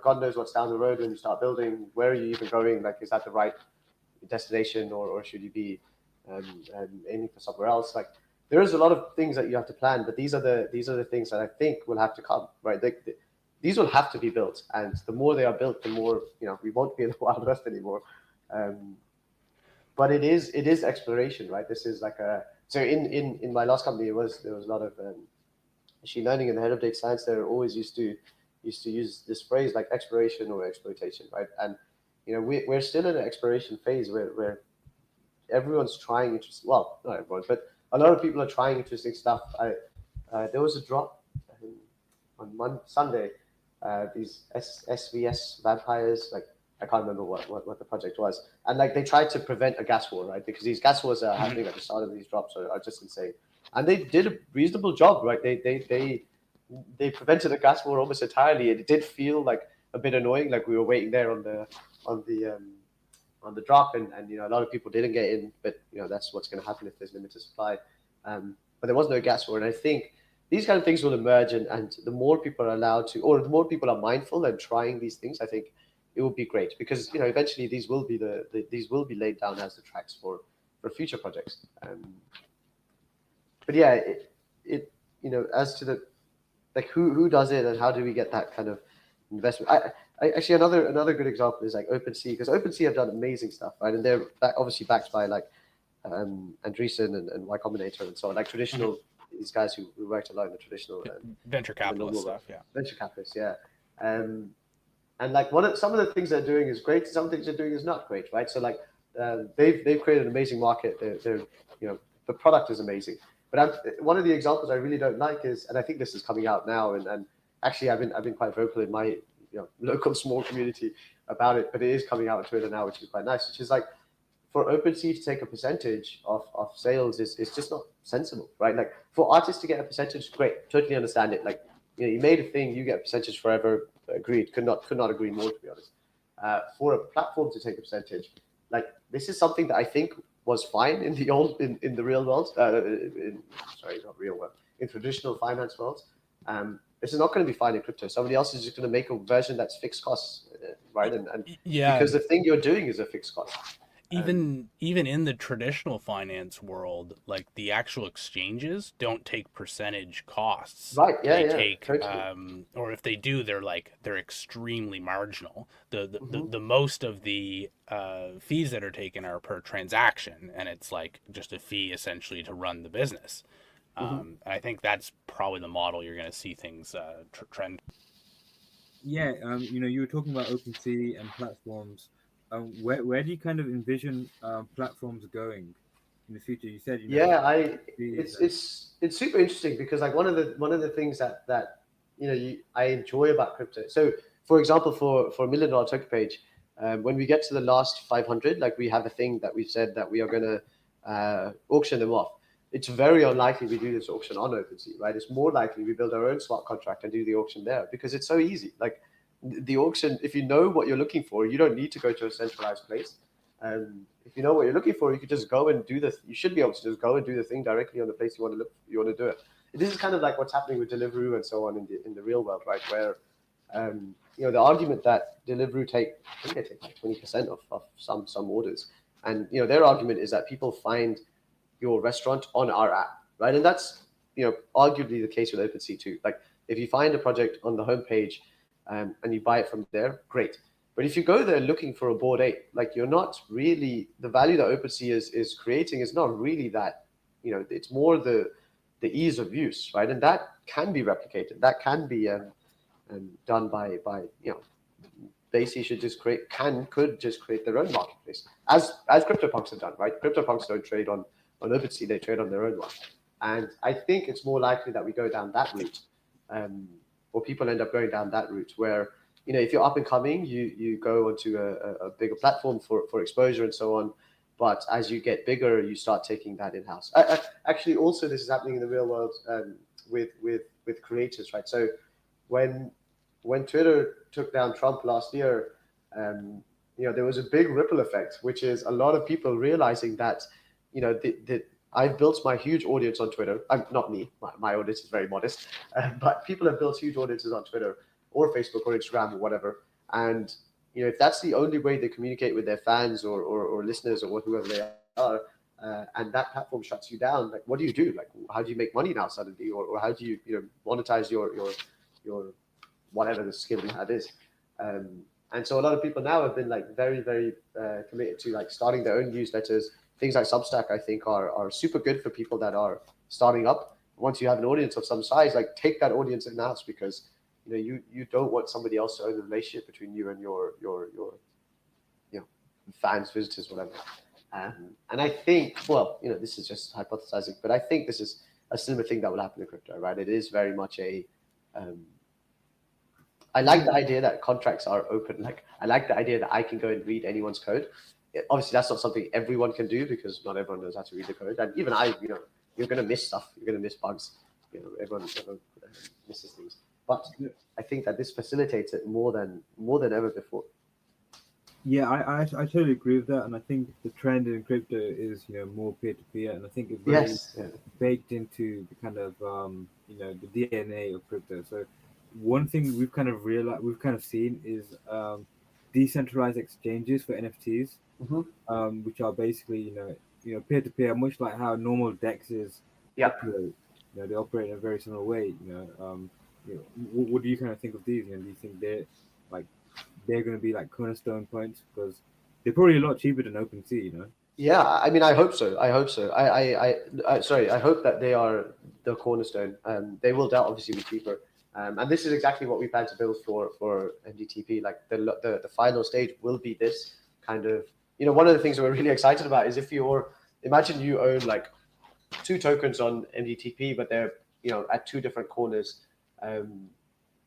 God knows what's down the road when you start building. Where are you even going? Like, is that the right destination, or should you be aiming for somewhere else? Like there is a lot of things that you have to plan, but these are the things that I think will have to come, right? These will have to be built, and the more they are built, the more we won't be in the Wild West anymore. But it is exploration, right? This is like so in my last company, there was a lot of machine learning, and the head of data science there always used to use this phrase like exploration or exploitation, right? And we're still in an exploration phase where everyone's trying interesting. Well, not everyone, but a lot of people are trying interesting stuff. There was a drop on Sunday. These SVS vampires, like I can't remember what the project was, and like they tried to prevent a gas war, right? Because these gas wars are happening at the start of these drops are just insane, and they did a reasonable job, right? They prevented a gas war almost entirely. It did feel like a bit annoying, like we were waiting there on the drop, and a lot of people didn't get in, but that's what's going to happen if there's limited supply. But there was no gas war, and I think these kind of things will emerge, and the more people are allowed to, or the more people are mindful and trying these things, I think it will be great, because eventually these will be these will be laid down as the tracks for future projects. But yeah, it as to the like who does it and how do we get that kind of investment. I actually another good example is like OpenSea, because OpenSea have done amazing stuff, right? And they're obviously backed by like Andreesen and Y Combinator and so on, like traditional these guys who worked a lot in the traditional venture capitalist stuff, venture capitalists, yeah. And like some of the things they're doing is great, some things they're doing is not great, right? So like they've created an amazing market. They're the product is amazing, but one of the examples I really don't like is, and I think this is coming out now, and actually I've been quite vocal in my local small community about it, but it is coming out on Twitter now, which is quite nice, which is like for OpenSea to take a percentage of sales is just not sensible, right? Like for artists to get a percentage, great, totally understand it. Like you made a thing, you get a percentage forever, agreed. Could not agree more, to be honest. For a platform to take a percentage, like this is something that I think was fine in the in the real world. Sorry, not real world. In traditional finance world, this is not going to be fine in crypto. Somebody else is just going to make a version that's fixed costs, right? And Yeah, because the thing you're doing is a fixed cost. even in the traditional finance world, like the actual exchanges don't take percentage costs. Right? Yeah, They yeah, take, totally. or if they do, they're extremely marginal. Hmm. The most of the fees that are taken are per transaction, and it's like just a fee essentially to run the business. Hmm. I think that's probably the model you're going to see things trend. Yeah, you were talking about OpenSea and platforms. Where do you kind of envision platforms going in the future? You said, Yeah, these, it's super interesting because like one of the things that I enjoy about crypto. So for example, for $1 million token page, when we get to the last 500, like we have a thing that we've said that we are going to auction them off. It's very unlikely we do this auction on OpenSea, right? It's more likely we build our own smart contract and do the auction there because it's so easy. Like the auction, if you know what you're looking for, you don't need to go to a centralized place. If you know what you're looking for, you could just go and do this. You should be able to just go and do the thing directly on the place you want to look. You want to do it. This is kind of like what's happening with Deliveroo and so on in the real world, right? Where the argument that Deliveroo I think they take like 20% of some orders, and their argument is that people find your restaurant on our app, right? And that's arguably the case with OpenSea too. Like if you find a project on the homepage and you buy it from there, great. But if you go there looking for a Bored Ape, like you're not really the value that OpenSea is creating is not really that. It's more the ease of use, right? And that can be replicated. That can be done by basically should just could just create their own marketplace as CryptoPunks have done, right? CryptoPunks don't trade on OpenSea; they trade on their own one. And I think it's more likely that we go down that route, or people end up going down that route where if you're up and coming, you go onto a bigger platform for exposure and so on. But as you get bigger, you start taking that in house. Actually, also this is happening in the real world with creators, right? So when Twitter took down Trump last year, there was a big ripple effect, which is a lot of people realizing that, I've built my huge audience on Twitter. Not me, my audience is very modest, but people have built huge audiences on Twitter or Facebook or Instagram or whatever. And if that's the only way they communicate with their fans or listeners or whoever they are, and that platform shuts you down, like what do you do? Like how do you make money now suddenly, or how do you monetize your whatever the skill you have is. And so a lot of people now have been like very, very committed to like starting their own newsletters. Things like Substack, I think, are super good for people that are starting up. Once you have an audience of some size, like take that audience in house because you don't want somebody else to own the relationship between you and your fans, visitors, whatever. And I think, well, this is just hypothesizing, but I think this is a similar thing that will happen in crypto, right? It is very much I like the idea that contracts are open. Like I like the idea that I can go and read anyone's code. Obviously, that's not something everyone can do because not everyone knows how to read the code. And even you're going to miss stuff. You're going to miss bugs. Everyone misses things. But I think that this facilitates it more than ever before. Yeah, I totally agree with that, and I think the trend in crypto is more peer to peer, and I think it's very baked into the kind of the DNA of crypto. So one thing we've kind of realized, we've kind of seen is decentralized exchanges for NFTs, which are basically peer to peer, much like how normal dexes operate. They operate in a very similar way. What do you kind of think of these? Do you think they're going to be like cornerstone points because they're probably a lot cheaper than OpenSea, Yeah, I mean, I hope so. I hope so. Sorry, I hope that they are the cornerstone. They will obviously be cheaper. And this is exactly what we plan to build for MDTP. Like the final stage will be this kind of, one of the things that we're really excited about is imagine you own like 2 tokens on MDTP, but they're, at 2 different corners.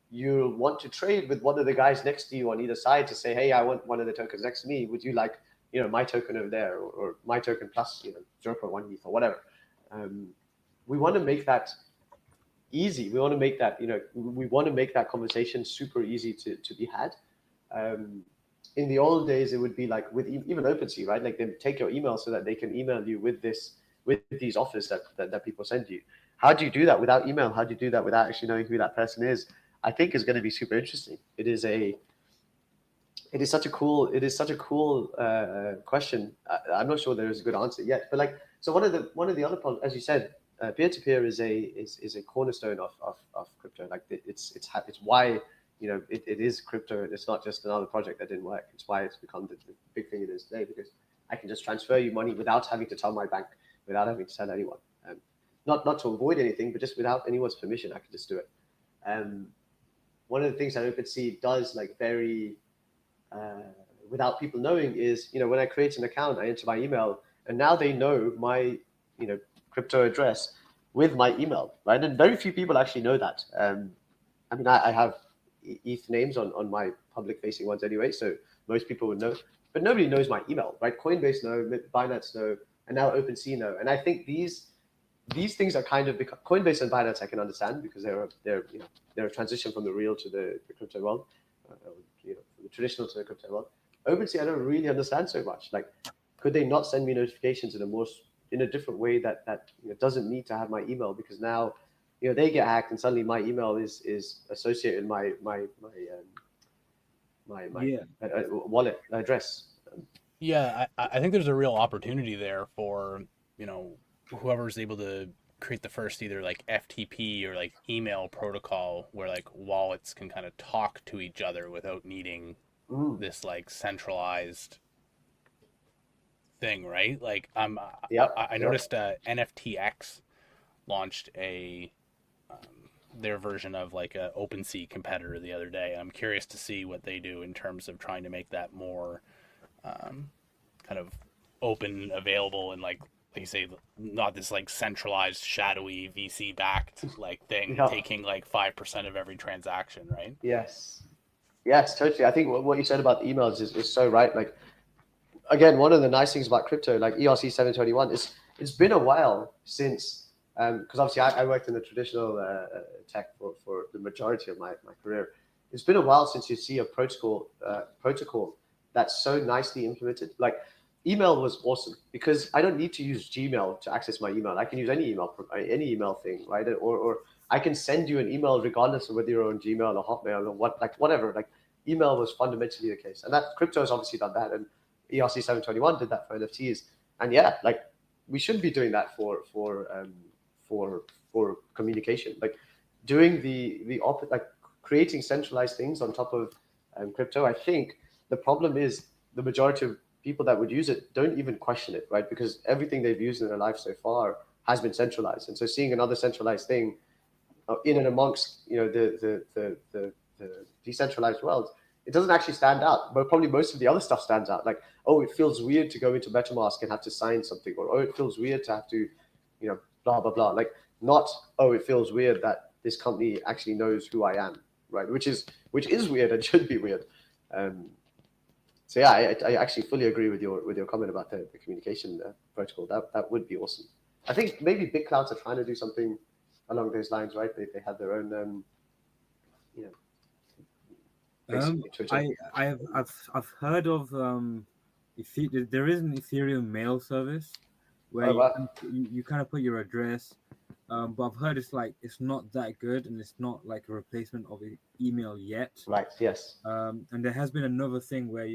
You want to trade with one of the guys next to you on either side to say, hey, I want one of the tokens next to me. Would you like, my token over there or my token plus, 0.1 ETH or whatever. We want to make that easy. We want to make that, we want to make that conversation super easy to be had. in the old days, it would be like with even OpenSea, right? Like they take your email so that they can email you with these offers that people send you. How do you do that without email? How do you do that without actually knowing who that person is? I think is going to be super interesting. It is such a cool question. I'm not sure there is a good answer yet, but like, so one of the other problems, as you said, peer to peer is a cornerstone of crypto. Like it's why it is crypto. It's not just another project that didn't work. It's why it's become the big thing it is today, because I can just transfer you money without having to tell my bank, without having to tell anyone. Not to avoid anything, but just without anyone's permission, I can just do it. One of the things that OpenSea does, like very without people knowing, is when I create an account, I enter my email, and now they know my crypto address with my email, right? And very few people actually know that. I mean, I have ETH names on my public facing ones anyway, so most people would know, but nobody knows my email, right? Coinbase know, Binance know, and now OpenSea know. And I think these things are kind of Coinbase and Binance I can understand, because they're a transition from the real to the crypto world, from the traditional to the crypto world. OpenSea I don't really understand so much. Like, could they not send me notifications in a different way that doesn't need to have my email? Because now they get hacked and suddenly my email is associated with my wallet address. Yeah, I think there's a real opportunity there for whoever's able to create the first either like FTP or like email protocol where like wallets can kind of talk to each other without needing this like centralized thing, right? Like I noticed NFTX launched their version of like a OpenSea competitor the other day. I'm curious to see what they do in terms of trying to make that more kind of open, available, and like you say, not this like centralized, shadowy VC backed like thing taking like 5% of every transaction, right? Yes, totally. I think what you said about the emails is so right. Like, again, one of the nice things about crypto, like ERC721, is it's been a while since, because obviously I worked in the traditional tech for the majority of my career. It's been a while since you see a protocol that's so nicely implemented. Like, email was awesome because I don't need to use Gmail to access my email. I can use any email thing, right? Or I can send you an email regardless of whether you're on Gmail or Hotmail or whatever. Like, email was fundamentally the case, and that crypto has obviously done that, and ERC721 did that for NFTs. And yeah, like, we should be doing that for communication, like doing like creating centralized things on top of crypto. I think the problem is the majority of people that would use it don't even question it, right? Because everything they've used in their life so far has been centralized, and so seeing another centralized thing in and amongst the decentralized world, it doesn't actually stand out. But probably most of the other stuff stands out. Like, oh, it feels weird to go into MetaMask and have to sign something, or oh, it feels weird to have to, blah blah blah. Like, not, oh, it feels weird that this company actually knows who I am, right? Which is weird and should be weird. So yeah, I actually fully agree with your comment about the communication protocol. That would be awesome. I think maybe big clouds are trying to do something along those lines, right? They have their own, I've heard of there is an Ethereum mail service where you kind of put your address, but I've heard it's not that good, and it's not like a replacement of email yet. Right. Yes. And there has been another thing where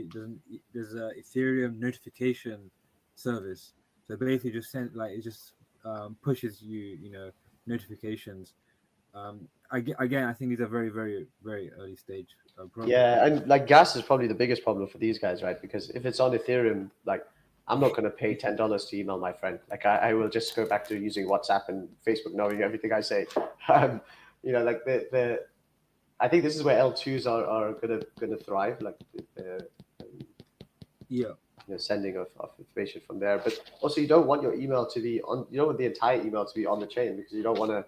there's a Ethereum notification service. So basically, just it just pushes you notifications. Again, I think these are very, very, very early stage programs. Yeah, and like gas is probably the biggest problem for these guys, right? Because if it's on Ethereum, like, I'm not going to pay $10 to email my friend. Like, I will just go back to using WhatsApp and Facebook, knowing everything I say. Like I think this is where L2s are gonna thrive, like sending of information from there. But also, you don't want your email to be on. You don't want the entire email to be on the chain, because you don't want to,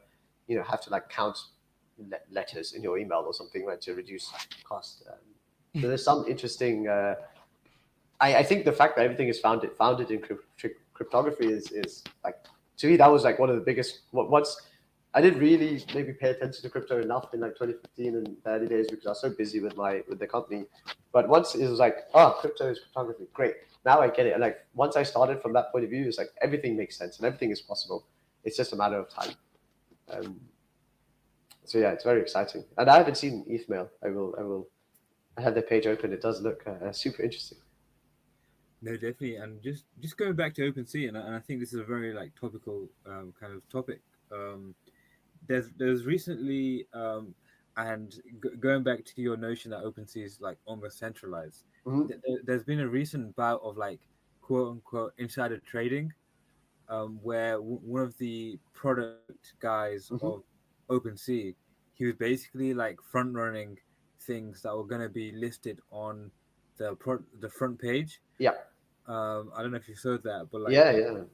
have to like count letters in your email or something, right, to reduce cost. So there's some interesting. I think the fact that everything is founded in cryptography is like, to me, that was like one of the biggest. I didn't really maybe pay attention to crypto enough in like 2015 and the early days because I was so busy with the company. But once it was like, oh, crypto is cryptography, great. Now I get it. And like once I started from that point of view, it's like everything makes sense and everything is possible. It's just a matter of time. So yeah, it's very exciting. And I haven't seen ETHMail. I have their page open. It does look super interesting. No, definitely, and just going back to OpenSea, and I think this is a very like topical kind of topic. There's recently, and going back to your notion that OpenSea is like almost centralized. Mm-hmm. There's been a recent bout of like quote unquote insider trading, where one of the product guys Mm-hmm. of OpenSea, he was basically like front running things that were going to be listed on the front page. Yeah. I don't know if you saw that, but like, Yeah.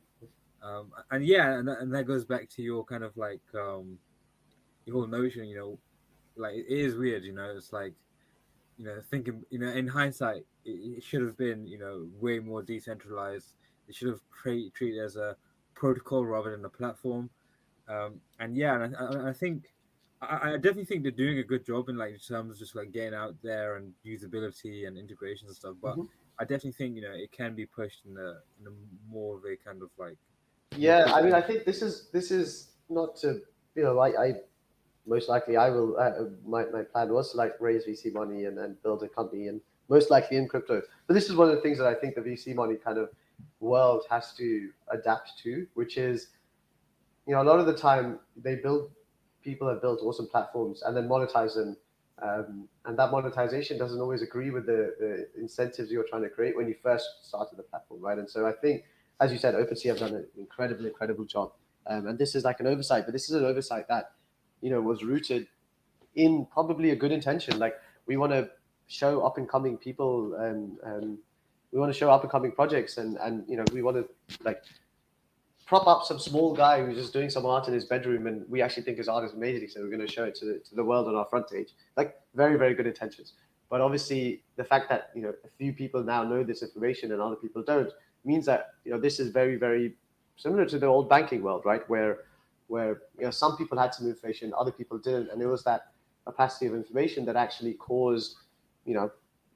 and yeah, and that goes back to your kind of like your whole notion, like it is weird, it's like, thinking, in hindsight, it should have been, way more decentralized. It should have treated as a protocol rather than a platform. And yeah, and I think, I definitely think they're doing a good job in like terms of just like getting out there and usability and integrations and stuff. But Mm-hmm. I definitely think it can be pushed in a more of a kind of like more Yeah, I mean, I critical. think this is not to, I most likely I will. My plan was to like raise VC money and build a company, and most likely in crypto. But this is one of the things that I think the VC money kind of world has to adapt to, which is, a lot of the time people have built awesome platforms and then monetize them, and that monetization doesn't always agree with the incentives you're trying to create when you first started the platform, right? And so I think, as you said, OpenSea have done an incredible job, and this is like an oversight, but this is an oversight that was rooted in probably a good intention. Like we want to show up and coming people, and we want to show up and coming projects, and we want to like prop up some small guy who's just doing some art in his bedroom, and we actually think his art is amazing, so we're going to show it to the world on our front page. Like very good intentions, but obviously the fact that a few people now know this information and other people don't means that this is very similar to the old banking world, right? Where some people had some information, other people didn't, and it was that opacity of information that actually caused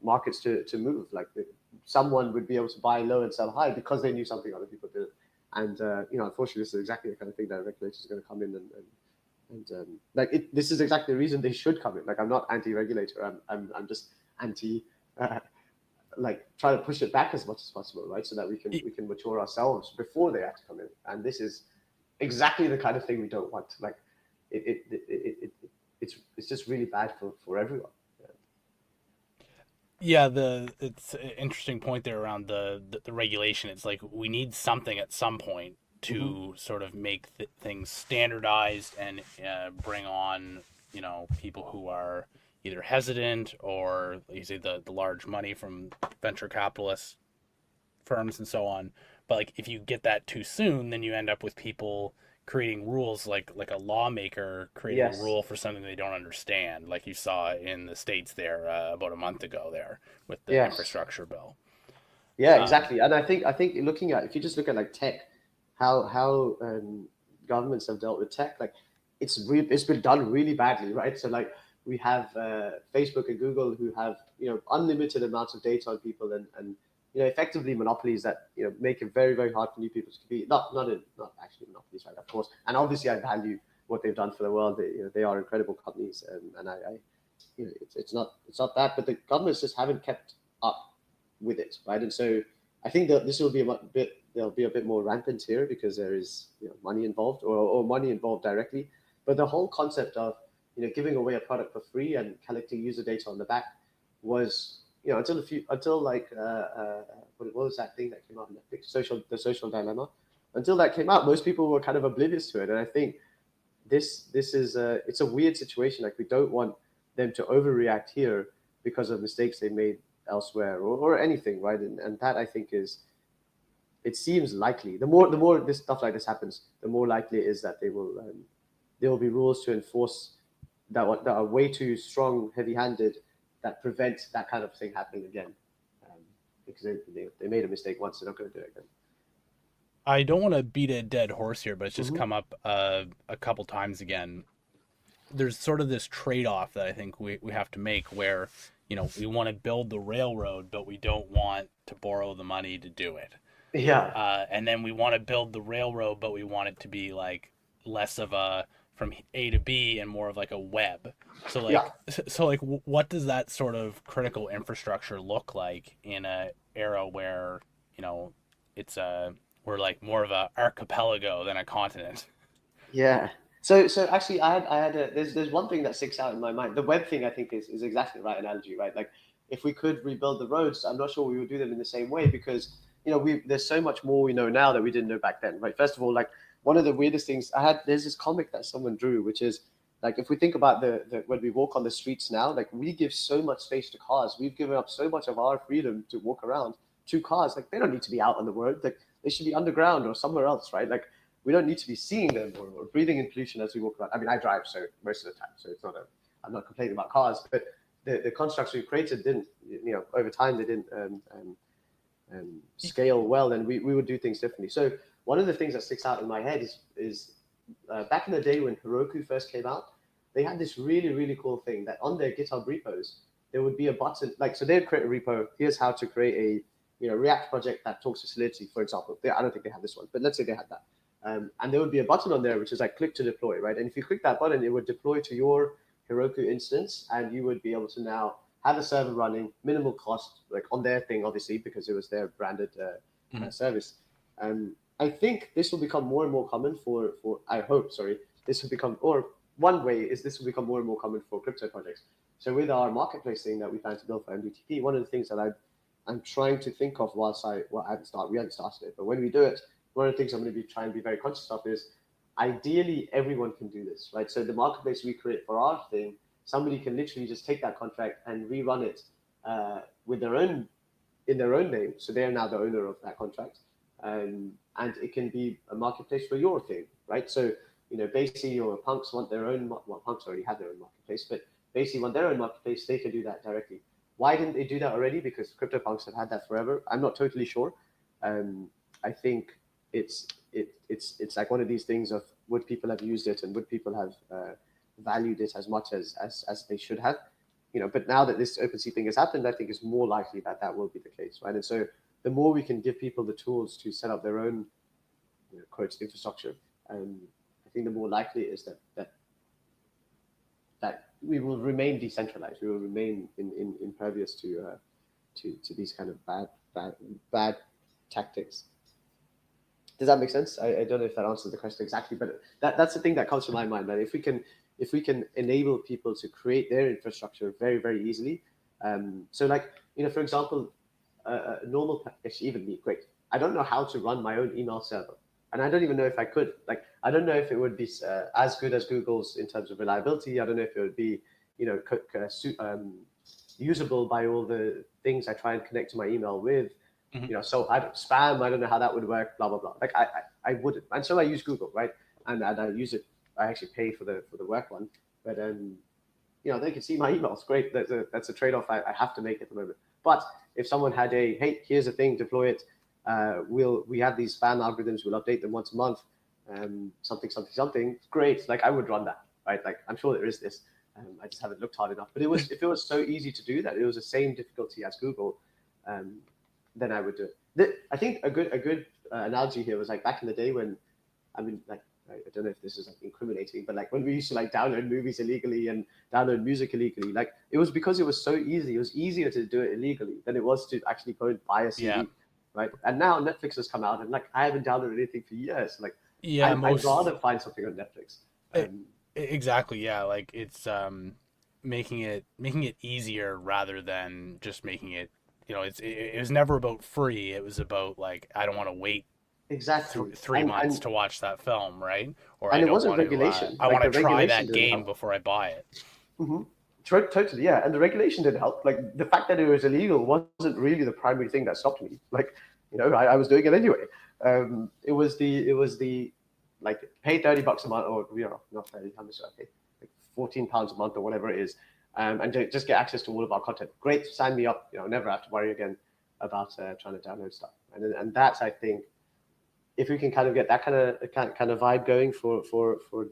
markets to move. Like someone would be able to buy low and sell high because they knew something other people didn't. And unfortunately, this is exactly the kind of thing that regulators are going to come in and this is exactly the reason they should come in. Like I'm not anti-regulator. I'm just anti, like try to push it back as much as possible, right? So that we can mature ourselves before they have to come in. And this is exactly the kind of thing we don't want. Like it's just really bad for everyone. Yeah, it's an interesting point there around the regulation. It's like we need something at some point to sort of make things standardized and bring on people who are either hesitant or like you say the large money from venture capitalist firms and so on. But like if you get that too soon, then you end up with people creating rules like a lawmaker creating a Yes. rule for something they don't understand, like you saw in the States there about a month ago there with the Yes. infrastructure bill. Yeah, Um, exactly. And I think looking at, if you just look at like tech, how governments have dealt with tech, like it's been done really badly, right? So like we have Facebook and Google who have unlimited amounts of data on people and effectively monopolies that make it very hard for new people to compete. Not actually monopolies, right? Of course. And obviously, I value what they've done for the world. They are incredible companies, and I it's not that, but the governments just haven't kept up with it, right? And so I think that this will be there'll be a bit more rampant here because there is money involved or money involved directly. But the whole concept of giving away a product for free and collecting user data on the back was until like what was that thing that came out on Netflix, the social dilemma. Until that came out, most people were kind of oblivious to it, and I think this is it's a weird situation. Like we don't want them to overreact here because of mistakes they made elsewhere or anything, right? And that I think it seems likely. The more this stuff like this happens, the more likely it is that there will be rules to enforce that are way too strong, heavy-handed, that prevent that kind of thing happening again. Because they made a mistake once, they're not going to do it again. I don't want to beat a dead horse here, but it's just Hmm. come up a couple times again. There's sort of this trade-off that I think we have to make where, we want to build the railroad, but we don't want to borrow the money to do it. Yeah, And then we want to build the railroad, but we want it to be like less of a from A to B and more of like a web. So yeah. what does that sort of critical infrastructure look like in a era where you know it's we're like more of a archipelago than a continent? Yeah. So actually, there's one thing that sticks out in my mind. The web thing, I think, is exactly the right analogy, right? Like, if we could rebuild the roads, I'm not sure we would do them in the same way because there's so much more we know now that we didn't know back then, right? First of all, like one of the weirdest things there's this comic that someone drew, which is like if we think about the when we walk on the streets now, like we give so much space to cars. We've given up so much of our freedom to walk around to cars. Like they don't need to be out on the road. Like they should be underground or somewhere else, right? Like we don't need to be seeing them or breathing in pollution as we walk around. I mean, I drive so most of the time, so I'm not complaining about cars, but the constructs we created didn't, over time they didn't scale well, and we would do things differently. So one of the things that sticks out in my head is back in the day when Heroku first came out, they had this really really cool thing that on their GitHub repos there would be a button like so they'd create a repo. Here's how to create a React project that talks to Solidity, for example. I don't think they have this one, but let's say they had that. And there would be a button on there which is like click to deploy, right? And if you click that button, it would deploy to your Heroku instance, and you would be able to now have a server running, minimal cost, like on their thing, obviously, because it was their branded service. I think this will become more and more common I hope, sorry, this will become, or one way is this will become more and more common for crypto projects. So with our marketplace thing that we plan to build for MDTP, one of the things that I'm trying to think of we haven't started it, but when we do it, one of the things I'm going to be trying to be very conscious of is ideally everyone can do this, right? So the marketplace we create for our thing, somebody can literally just take that contract and rerun it with in their own name. So they're now the owner of that contract. And it can be a marketplace for your thing, right? So, basically your punks want their own, well, punks already have their own marketplace, but basically want their own marketplace, they can do that directly. Why didn't they do that already? Because CryptoPunks have had that forever. I'm not totally sure. I think it's like one of these things of would people have used it and would people have valued it as much as they should have, but now that this OpenSea thing has happened, I think it's more likely that that will be the case, right? And so the more we can give people the tools to set up their own quote infrastructure, I think the more likely it is that we will remain decentralized, we will remain impervious to these kind of bad tactics. Does that make sense? I don't know if that answers the question exactly, but that's the thing that comes to my mind. That if we can enable people to create their infrastructure very very easily, so like for example, normal actually even me, great. I don't know how to run my own email server, and I don't even know if I could. Like I don't know if it would be as good as Google's in terms of reliability. I don't know if it would be usable by all the things I try and connect to my email with. Mm-hmm. So I don't spam. I don't know how that would work. Blah blah blah. Like I wouldn't, and so I use Google, right? And I use it. I actually pay for the work one, but they can see my emails. Great. That's a trade off I have to make at the moment. But if someone had hey, here's a thing, deploy it. We have these spam algorithms. We'll update them once a month. Something. Great. Like I would run that, right? Like I'm sure there is this. I just haven't looked hard enough. But if it was so easy to do that, it was the same difficulty as Google. Then I would do it. I think a good analogy here was like back in the day when, I mean, like I don't know if this is like incriminating, but like when we used to like download movies illegally and download music illegally, like it was because it was so easy. It was easier to do it illegally than it was to actually go and buy a CD, Yeah. right? And now Netflix has come out, and like I haven't downloaded anything for years. Like Yeah, I'd rather find something on Netflix. Exactly. Yeah, like it's making it easier rather than just making it. It was never about free. It was about like I don't want to wait Exactly. 3 months to watch that film, right? Or I And it don't wasn't want to. regulation. I Like want the to try regulation that didn't game help. before I buy it. Mm-hmm. Totally, yeah. And the regulation didn't help. Like the fact that it was illegal wasn't really the primary thing that stopped me. Like, I was doing it anyway. It was the like pay $30 a month, or not 30. How much did I pay? Like £14 a month or whatever it is, and just get access to all of our content. Great, sign me up. Never have to worry again about trying to download stuff. And that's I think if we can kind of get that kind of vibe going for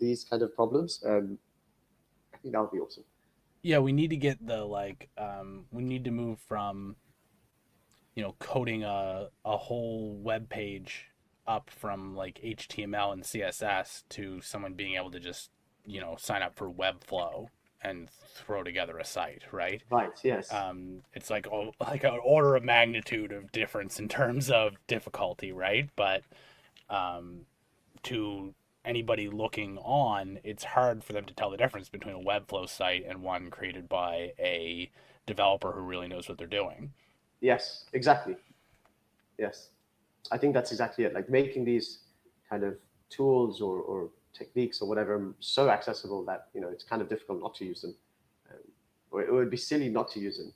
these kind of problems, I think that would be awesome. Yeah, we need to get the we need to move from coding a whole web page up from like HTML and CSS to someone being able to just sign up for Webflow and throw together a site, right? Right. Yes. It's like an order of magnitude of difference in terms of difficulty, right? But to anybody looking on, it's hard for them to tell the difference between a Webflow site and one created by a developer who really knows what they're doing. Yes. Exactly. Yes. I think that's exactly it. Like making these kind of tools or techniques or whatever so accessible that it's kind of difficult not to use them, or it would be silly not to use them.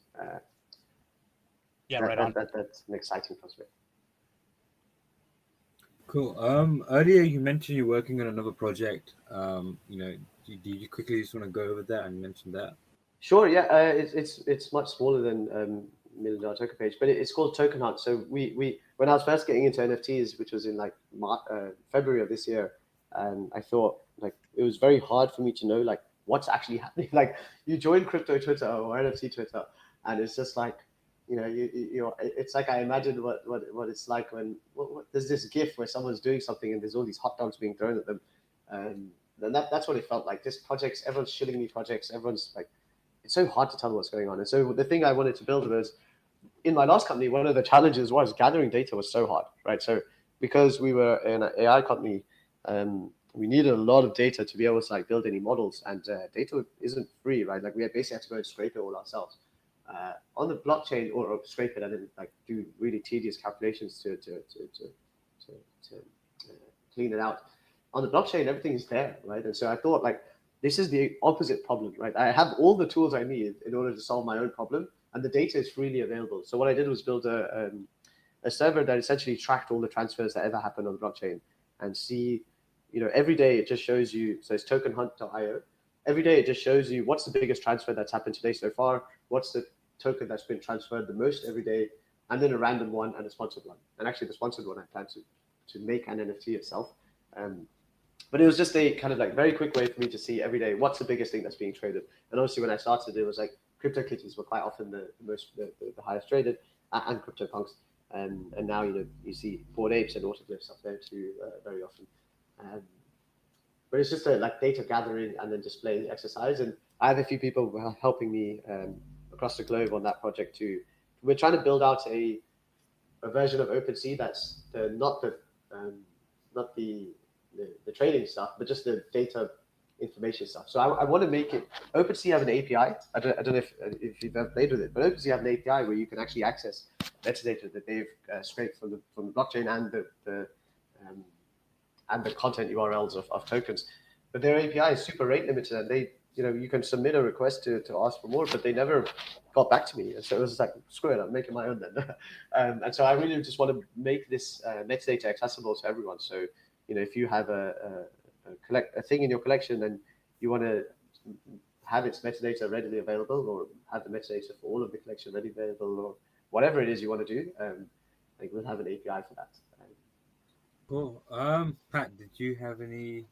Yeah, right on. That's an exciting prospect. Cool. Earlier you mentioned you're working on another project. Do you quickly just want to go over that and mention that? Sure. Yeah. It's much smaller than $1 million token page, but it's called Token Hunt. So we when I was first getting into NFTs, which was in like February of this year, I thought like it was very hard for me to know like what's actually happening. Like you join crypto Twitter or NFT Twitter, and it's just like it's like I imagine what it's like when there's this GIF where someone's doing something and there's all these hot dogs being thrown at them, and that's what it felt like. Just projects, everyone's shilling me projects, everyone's like, it's so hard to tell what's going on. And so the thing I wanted to build was, in my last company, one of the challenges was gathering data was so hard, right? So because we were an AI company, we needed a lot of data to be able to like build any models, and data isn't free, right? Like we basically had to go and scrape it all ourselves. On the blockchain, or scrape it and then like do really tedious calculations to clean it out. On the blockchain, everything is there, right? And so I thought like this is the opposite problem, right? I have all the tools I need in order to solve my own problem, and the data is freely available. So what I did was build a server that essentially tracked all the transfers that ever happened on the blockchain, and see, every day it just shows you. So it's tokenhunt.io. Every day it just shows you what's the biggest transfer that's happened today so far, what's the token that's been transferred the most every day, and then a random one and a sponsored one. And actually the sponsored one I plan to make an NFT itself. But it was just a kind of like very quick way for me to see every day what's the biggest thing that's being traded. And obviously when I started, it was like CryptoKitties were quite often the highest traded, and CryptoPunks. And now you see Bored Apes and Autoglyphs up there too very often. But it's just a like data gathering and then display exercise. And I have a few people who are helping me across the globe on that project too. We're trying to build out a version of OpenSea that's not the trading stuff, but just the data information stuff. So I want to make it. OpenSea have an API. I don't know if you've ever played with it, but OpenSea have an API where you can actually access metadata that they've scraped from the blockchain and the content URLs of tokens. But their API is super rate limited, and they, you can submit a request to ask for more, but they never got back to me. And so it was like, screw it, I'm making my own then. And so I really just want to make this metadata accessible to everyone. So, if you have a thing in your collection and you want to have its metadata readily available, or have the metadata for all of the collection readily available, or whatever it is you want to do, like we'll have an API for that. Cool. Pat, did you have any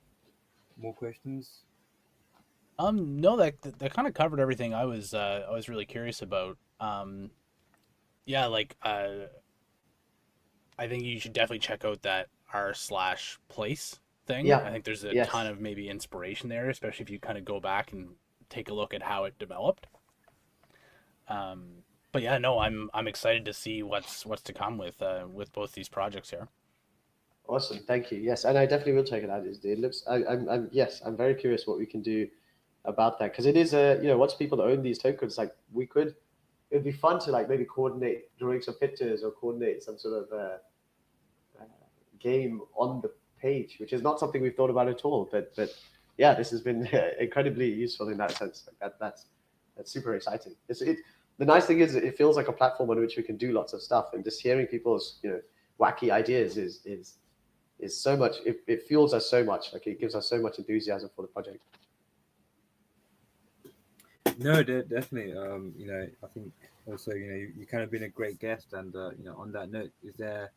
more questions? No, that kind of covered everything I was really curious about. Yeah, like I think you should definitely check out that r/place thing. Yeah. I think there's a Yes. ton of maybe inspiration there, especially if you kind of go back and take a look at how it developed. But yeah, no, I'm excited to see what's to come with both these projects here. Awesome, thank you. Yes, and I definitely will check it out. It looks, I'm very curious what we can do about that, because it is once people own these tokens, like it'd be fun to like maybe coordinate drawing some pictures or coordinate some sort of game on the page, which is not something we've thought about at all. But yeah, this has been incredibly useful in that sense. Like that's super exciting. The nice thing is it feels like a platform on which we can do lots of stuff, and just hearing people's wacky ideas is so much. It fuels us so much. Like it gives us so much enthusiasm for the project. No, definitely. I think also, you kind of been a great guest, and on that note, is there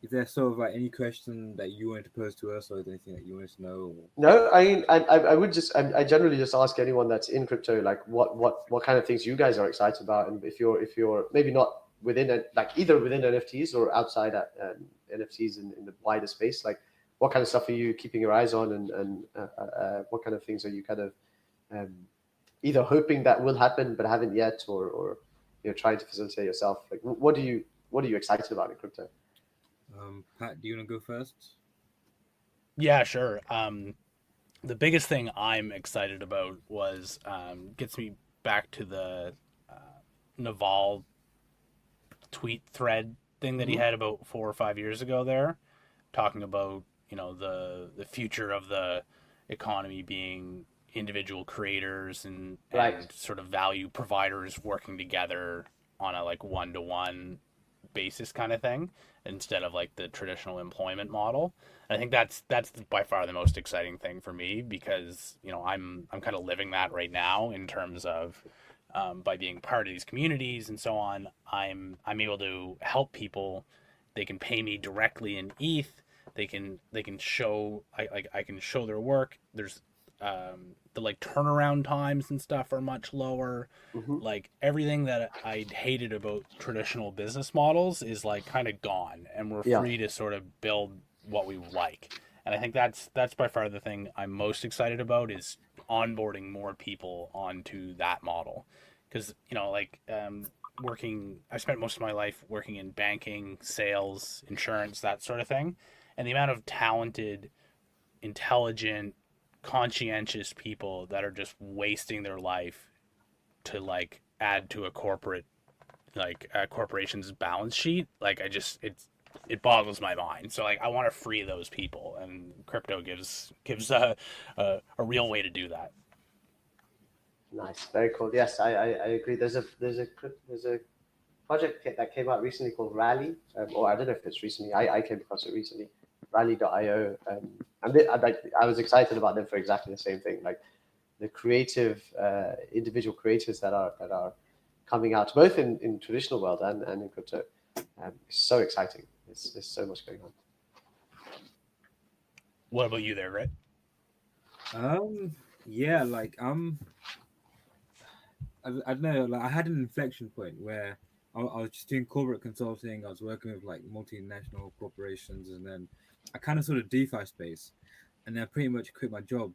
is there sort of like any question that you wanted to pose to us, or is there anything that you wanted to know? Or... No, I mean, I would just, I generally just ask anyone that's in crypto, like what kind of things you guys are excited about, and if you're maybe not within it, like either within NFTs or outside NFTs in the wider space, like what kind of stuff are you keeping your eyes on, and what kind of things are you kind of um, either hoping that will happen but haven't yet, or trying to facilitate yourself? Like, what are you excited about in crypto? Pat, do you want to go first? Yeah, sure. The biggest thing I'm excited about was gets me back to the Naval tweet thread thing that he Mm-hmm. had about 4 or 5 years ago there, talking about the future of the economy being individual creators Right. and sort of value providers working together on a like one to one basis kind of thing instead of like the traditional employment model. And I think that's by far the most exciting thing for me because I'm kind of living that right now in terms of by being part of these communities and so on. I'm able to help people. They can pay me directly in ETH. They can show I can show their work. There's the like turnaround times and stuff are much lower. Mm-hmm. Like everything that I hated about traditional business models is like kind of gone, and we're Yeah. free to sort of build what we like. And I think that's by far the thing I'm most excited about is onboarding more people onto that model, because working. I spent most of my life working in banking, sales, insurance, that sort of thing, and the amount of talented, intelligent, conscientious people that are just wasting their life to like add to a corporate like a corporation's balance sheet, like it boggles my mind. So like I want to free those people, and crypto gives a real way to do that. Nice, very cool. Yes, I agree. There's a project that came out recently called Rally, or I don't know if it's recently. I came across it recently, Rally.io, and I was excited about them for exactly the same thing. Like the creative individual creators that are coming out, both in traditional world and in crypto. It's so exciting. There's so much going on. What about you there, right? Yeah, like I don't know, like I had an inflection point where I was just doing corporate consulting. I was working with like multinational corporations, and then I kind of sort of DeFi space, and then I pretty much quit my job.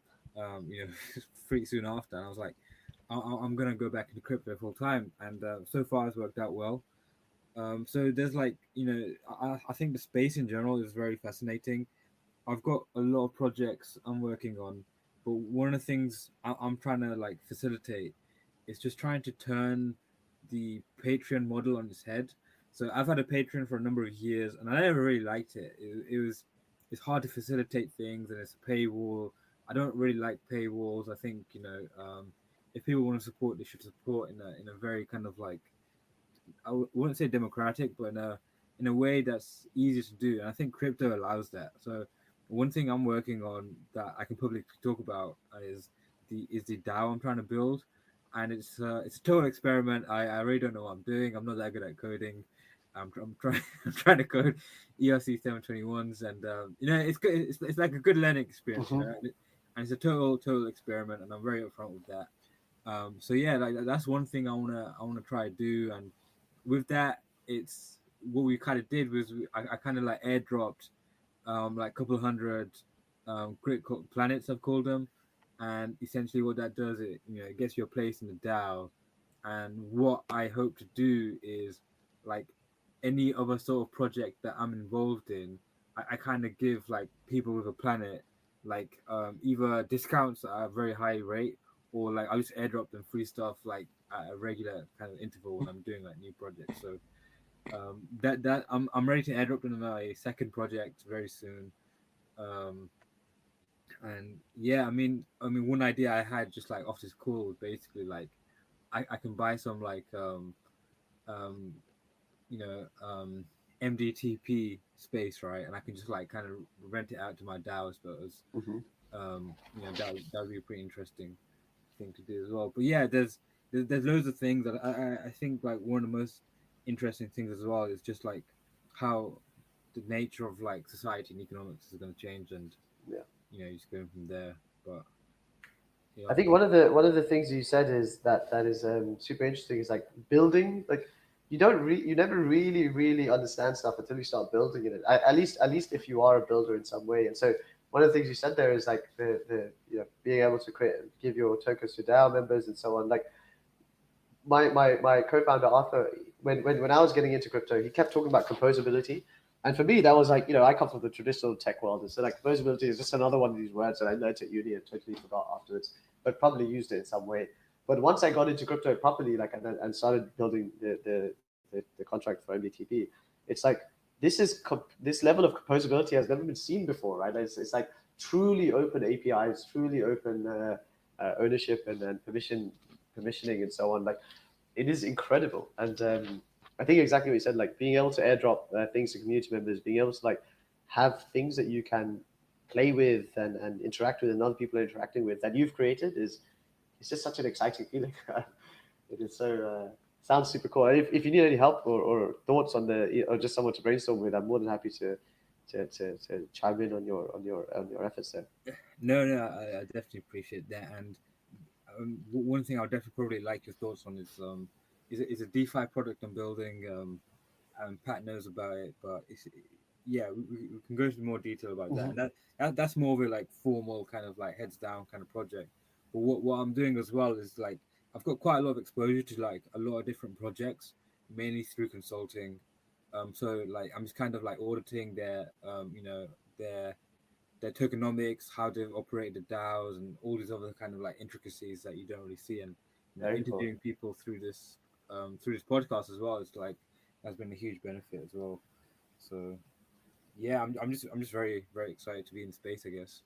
Pretty soon after, and I was like, I'm gonna go back into crypto full time, and so far it's worked out well. So there's like I think the space in general is very fascinating. I've got a lot of projects I'm working on, but one of the things I'm trying to like facilitate is just trying to turn the Patreon model on its head. So I've had a Patreon for a number of years, and I never really liked it. It's hard to facilitate things, and it's a paywall. I don't really like paywalls. I think if people want to support, they should support in a very kind of like wouldn't say democratic, but in a way that's easy to do. And I think crypto allows that. So one thing I'm working on that I can publicly talk about is the DAO I'm trying to build, and it's a total experiment. I really don't know what I'm doing. I'm not that good at coding. I'm trying I'm trying to code ERC 721s, and it's good. It's like a good learning experience, Mm-hmm. and it's a total experiment, and I'm very upfront with that. So yeah, like that's one thing I wanna try to do, and with that, it's what we kind of did was I kind of like airdropped like a couple hundred critical planets, I've called them, and essentially what that does, it gets you a place in the DAO, and what I hope to do is like any other sort of project that I'm involved in, I kind of give like people with a planet like either discounts at a very high rate, or like I just airdrop them free stuff like at a regular kind of interval when I'm doing like new projects. So that I'm ready to airdrop them my second project very soon. Um, and yeah, I mean, one idea I had just like off this call was basically like I can buy some like um, you know um, MDTP space, right, and I can just like kind of rent it out to my DAO, I suppose. Mm-hmm. That would be a pretty interesting thing to do as well. But yeah, there's loads of things that I think like one of the most interesting things as well is just like how the nature of like society and economics is going to change, and Yeah. you know, just going from there. But yeah, I think one of the things you said is that is super interesting is like building like you never really understand stuff until you start building it. At least if you are a builder in some way. And so one of the things you said there is like the being able to give your tokens to DAO members and so on. Like my co-founder Arthur, when I was getting into crypto, he kept talking about composability. And for me, that was like, I come from the traditional tech world. And so like composability is just another one of these words that I learned at uni and totally forgot afterwards, but probably used it in some way. But once I got into crypto properly, like and started building the contract for MDTP, it's like this level of composability has never been seen before, right? It's like truly open APIs, truly open ownership and permissioning and so on. Like it is incredible. And I think exactly what you said, like being able to airdrop things to community members, being able to like have things that you can play with and interact with and other people are interacting with that you've created is it's just such an exciting feeling. It is so sounds super cool. If you need any help or thoughts on or just someone to brainstorm with, I'm more than happy to chime in on your efforts there. no, I definitely appreciate that. And one thing I'll definitely probably like your thoughts on is a DeFi product I'm building. And Pat knows about it, but yeah, we can go into more detail about that. And that's more of a like formal kind of like heads down kind of project. But what I'm doing as well is like I've got quite a lot of exposure to like a lot of different projects, mainly through consulting. So like I'm just kind of like auditing their their tokenomics, how they've operated the DAOs, and all these other kind of like intricacies that you don't really see. And Very cool. interviewing people through this podcast as well, it's like has been a huge benefit as well. So yeah, I'm just very excited to be in space, I guess.